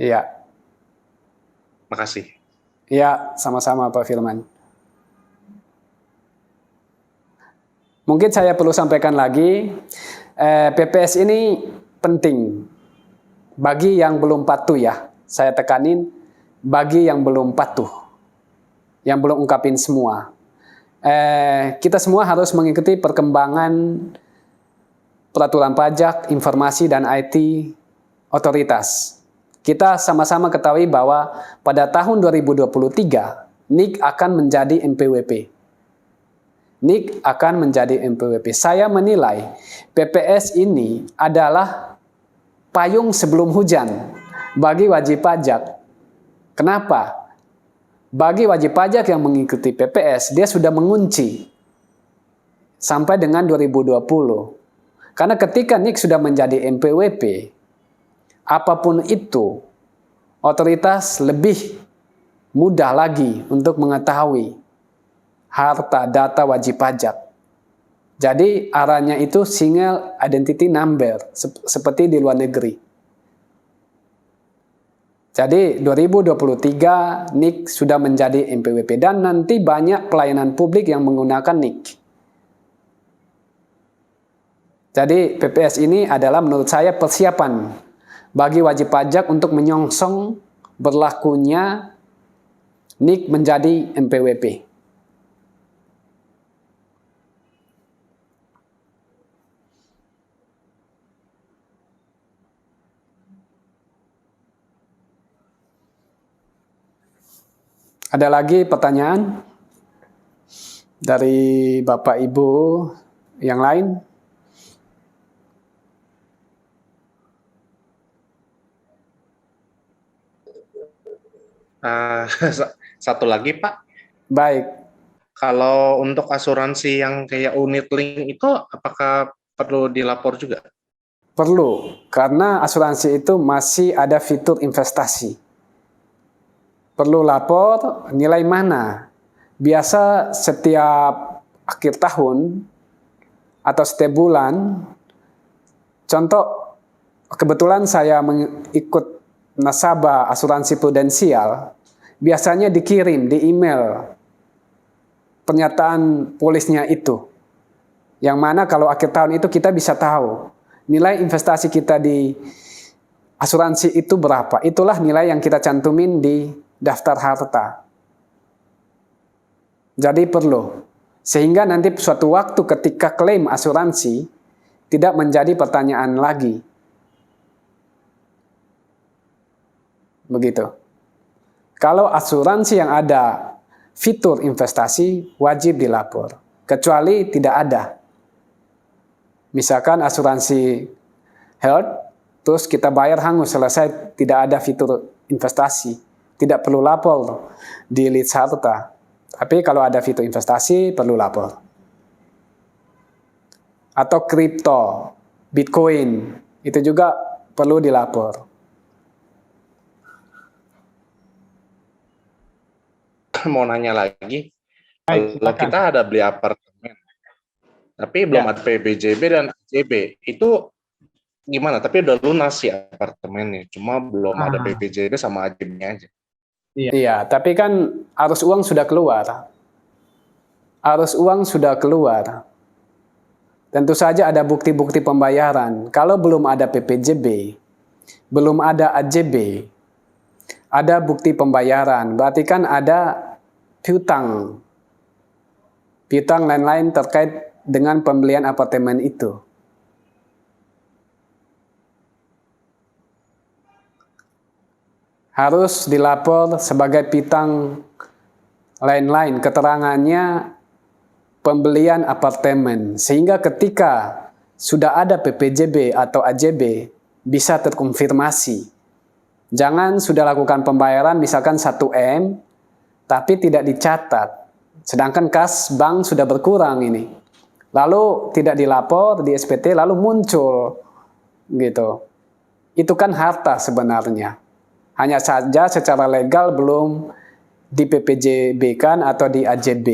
[SPEAKER 1] Iya.
[SPEAKER 2] Makasih.
[SPEAKER 1] Ya, sama-sama Pak Firman. Mungkin saya perlu sampaikan lagi, PPS ini penting bagi yang belum patuh ya. Saya tekanin, bagi yang belum patuh, yang belum ungkapin semua. Kita semua harus mengikuti perkembangan peraturan pajak, informasi, dan IT otoritas. Kita sama-sama ketahui bahwa pada tahun 2023, NIK akan menjadi NPWP. NIK akan menjadi NPWP. Saya menilai PPS ini adalah payung sebelum hujan bagi wajib pajak. Kenapa? Bagi wajib pajak yang mengikuti PPS, dia sudah mengunci sampai dengan 2020. Karena ketika NIK sudah menjadi NPWP, apapun itu, otoritas lebih mudah lagi untuk mengetahui harta data wajib pajak. Jadi arahnya itu single identity number, seperti di luar negeri. Jadi 2023 NIK sudah menjadi NPWP dan nanti banyak pelayanan publik yang menggunakan NIK. Jadi PPS ini adalah menurut saya persiapan bagi wajib pajak untuk menyongsong berlakunya NIK menjadi NPWP. Ada lagi pertanyaan dari Bapak Ibu yang lain?
[SPEAKER 2] Satu lagi Pak,
[SPEAKER 1] Baik,
[SPEAKER 2] kalau untuk asuransi yang kayak unit link itu apakah perlu dilapor juga?
[SPEAKER 1] perlu, karena asuransi itu masih ada fitur investasi. Perlu lapor nilai mana. Biasa setiap akhir tahun atau setiap bulan, contoh kebetulan saya mengikut nasabah asuransi prudensial, biasanya dikirim di email pernyataan polisnya itu. Yang mana kalau akhir tahun itu kita bisa tahu nilai investasi kita di asuransi itu berapa. Itulah nilai yang kita cantumin di daftar harta. Jadi perlu. Sehingga nanti suatu waktu ketika klaim asuransi tidak menjadi pertanyaan lagi. Begitu. Kalau asuransi yang ada fitur investasi wajib dilapor. Kecuali tidak ada. Misalkan asuransi health, terus kita bayar hangus selesai tidak ada fitur investasi. Tidak perlu lapor di list harta. Tapi kalau ada fitur investasi, perlu lapor. Atau kripto, Bitcoin, itu juga perlu dilapor.
[SPEAKER 2] Mau nanya lagi, kalau kita ada beli apartemen, tapi belum ada PBJB dan AJB, itu gimana? Tapi udah lunas sih apartemennya, cuma belum ada PBJB sama AJB-nya aja.
[SPEAKER 1] Iya, tapi kan arus uang sudah keluar. arus uang sudah keluar. Tentu saja ada bukti-bukti pembayaran. Kalau belum ada PPJB, belum ada AJB, ada bukti pembayaran, berarti kan ada piutang. Piutang lain-lain terkait dengan pembelian apartemen itu. Harus dilapor sebagai piutang lain-lain, keterangannya pembelian apartemen, sehingga ketika sudah ada PPJB atau AJB bisa terkonfirmasi. Jangan sudah lakukan pembayaran misalkan 1M tapi tidak dicatat, sedangkan kas bank sudah berkurang ini, lalu tidak dilapor di SPT lalu muncul gitu. Itu kan harta sebenarnya, hanya saja secara legal belum di PPJB-kan atau di AJB.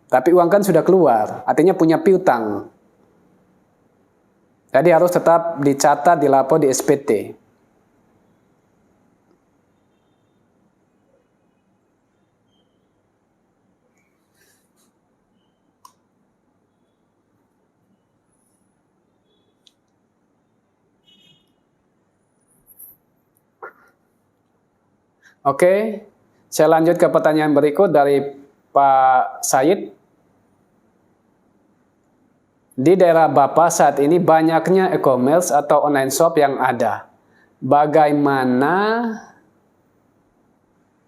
[SPEAKER 1] Tapi uang kan sudah keluar, artinya punya piutang. Jadi harus tetap dicatat, dilapor di SPT. Oke, saya lanjut ke pertanyaan berikut dari Pak Said. Di daerah Bapak saat ini banyaknya e-commerce atau online shop yang ada. Bagaimana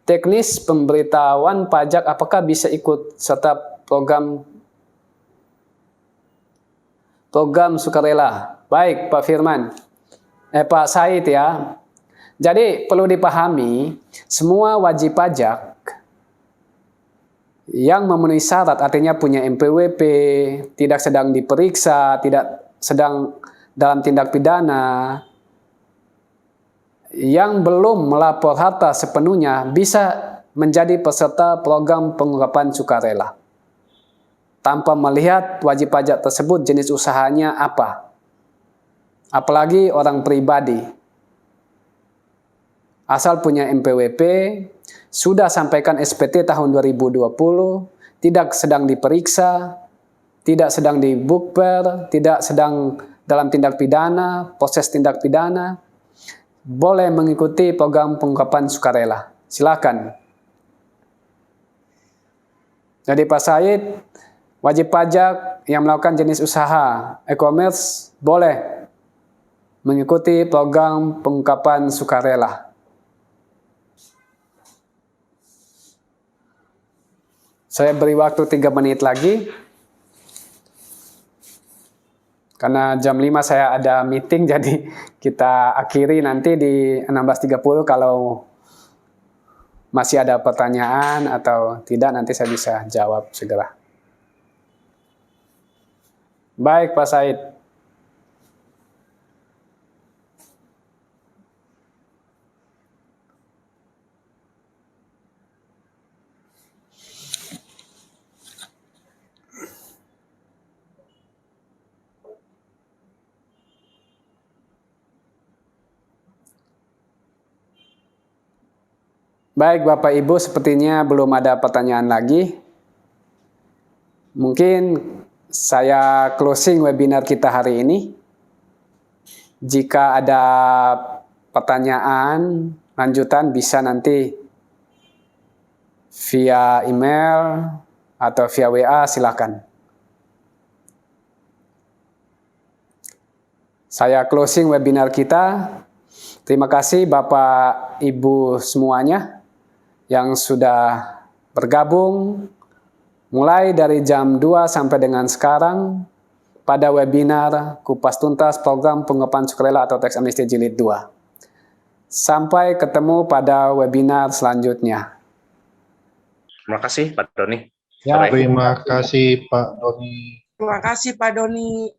[SPEAKER 1] teknis pemberitahuan pajak, apakah bisa ikut serta program sukarela? Baik, Pak Firman. Pak Said ya. Jadi perlu dipahami, semua wajib pajak yang memenuhi syarat, artinya punya NPWP, tidak sedang diperiksa, tidak sedang dalam tindak pidana, yang belum melapor harta sepenuhnya bisa menjadi peserta program pengungkapan sukarela tanpa melihat wajib pajak tersebut jenis usahanya apa, apalagi orang pribadi. Asal punya NPWP, sudah sampaikan SPT tahun 2020, tidak sedang diperiksa, tidak sedang dibukber, tidak sedang dalam tindak pidana, proses tindak pidana, boleh mengikuti program pengungkapan sukarela. Silakan. Jadi Pak Said, wajib pajak yang melakukan jenis usaha e-commerce boleh mengikuti program pengungkapan sukarela. Saya beri waktu 3 menit lagi. Karena jam 5 saya ada meeting, jadi kita akhiri nanti di 16.30. Kalau masih ada pertanyaan atau tidak, nanti saya bisa jawab segera. Baik, Pak Said. Baik Bapak Ibu, sepertinya belum ada pertanyaan lagi. Mungkin saya closing webinar kita hari ini. Jika ada pertanyaan lanjutan bisa nanti via email atau via WA, silakan. Saya closing webinar kita. Terima kasih Bapak Ibu semuanya yang sudah bergabung mulai dari jam 2 sampai dengan sekarang pada webinar Kupas Tuntas Program Pengungkapan Sukarela atau Tax Amnesty Jilid 2. Sampai ketemu pada webinar selanjutnya.
[SPEAKER 2] Terima kasih Pak Doni.
[SPEAKER 3] Ya, terima kasih Pak Doni.
[SPEAKER 4] Terima kasih Pak Doni.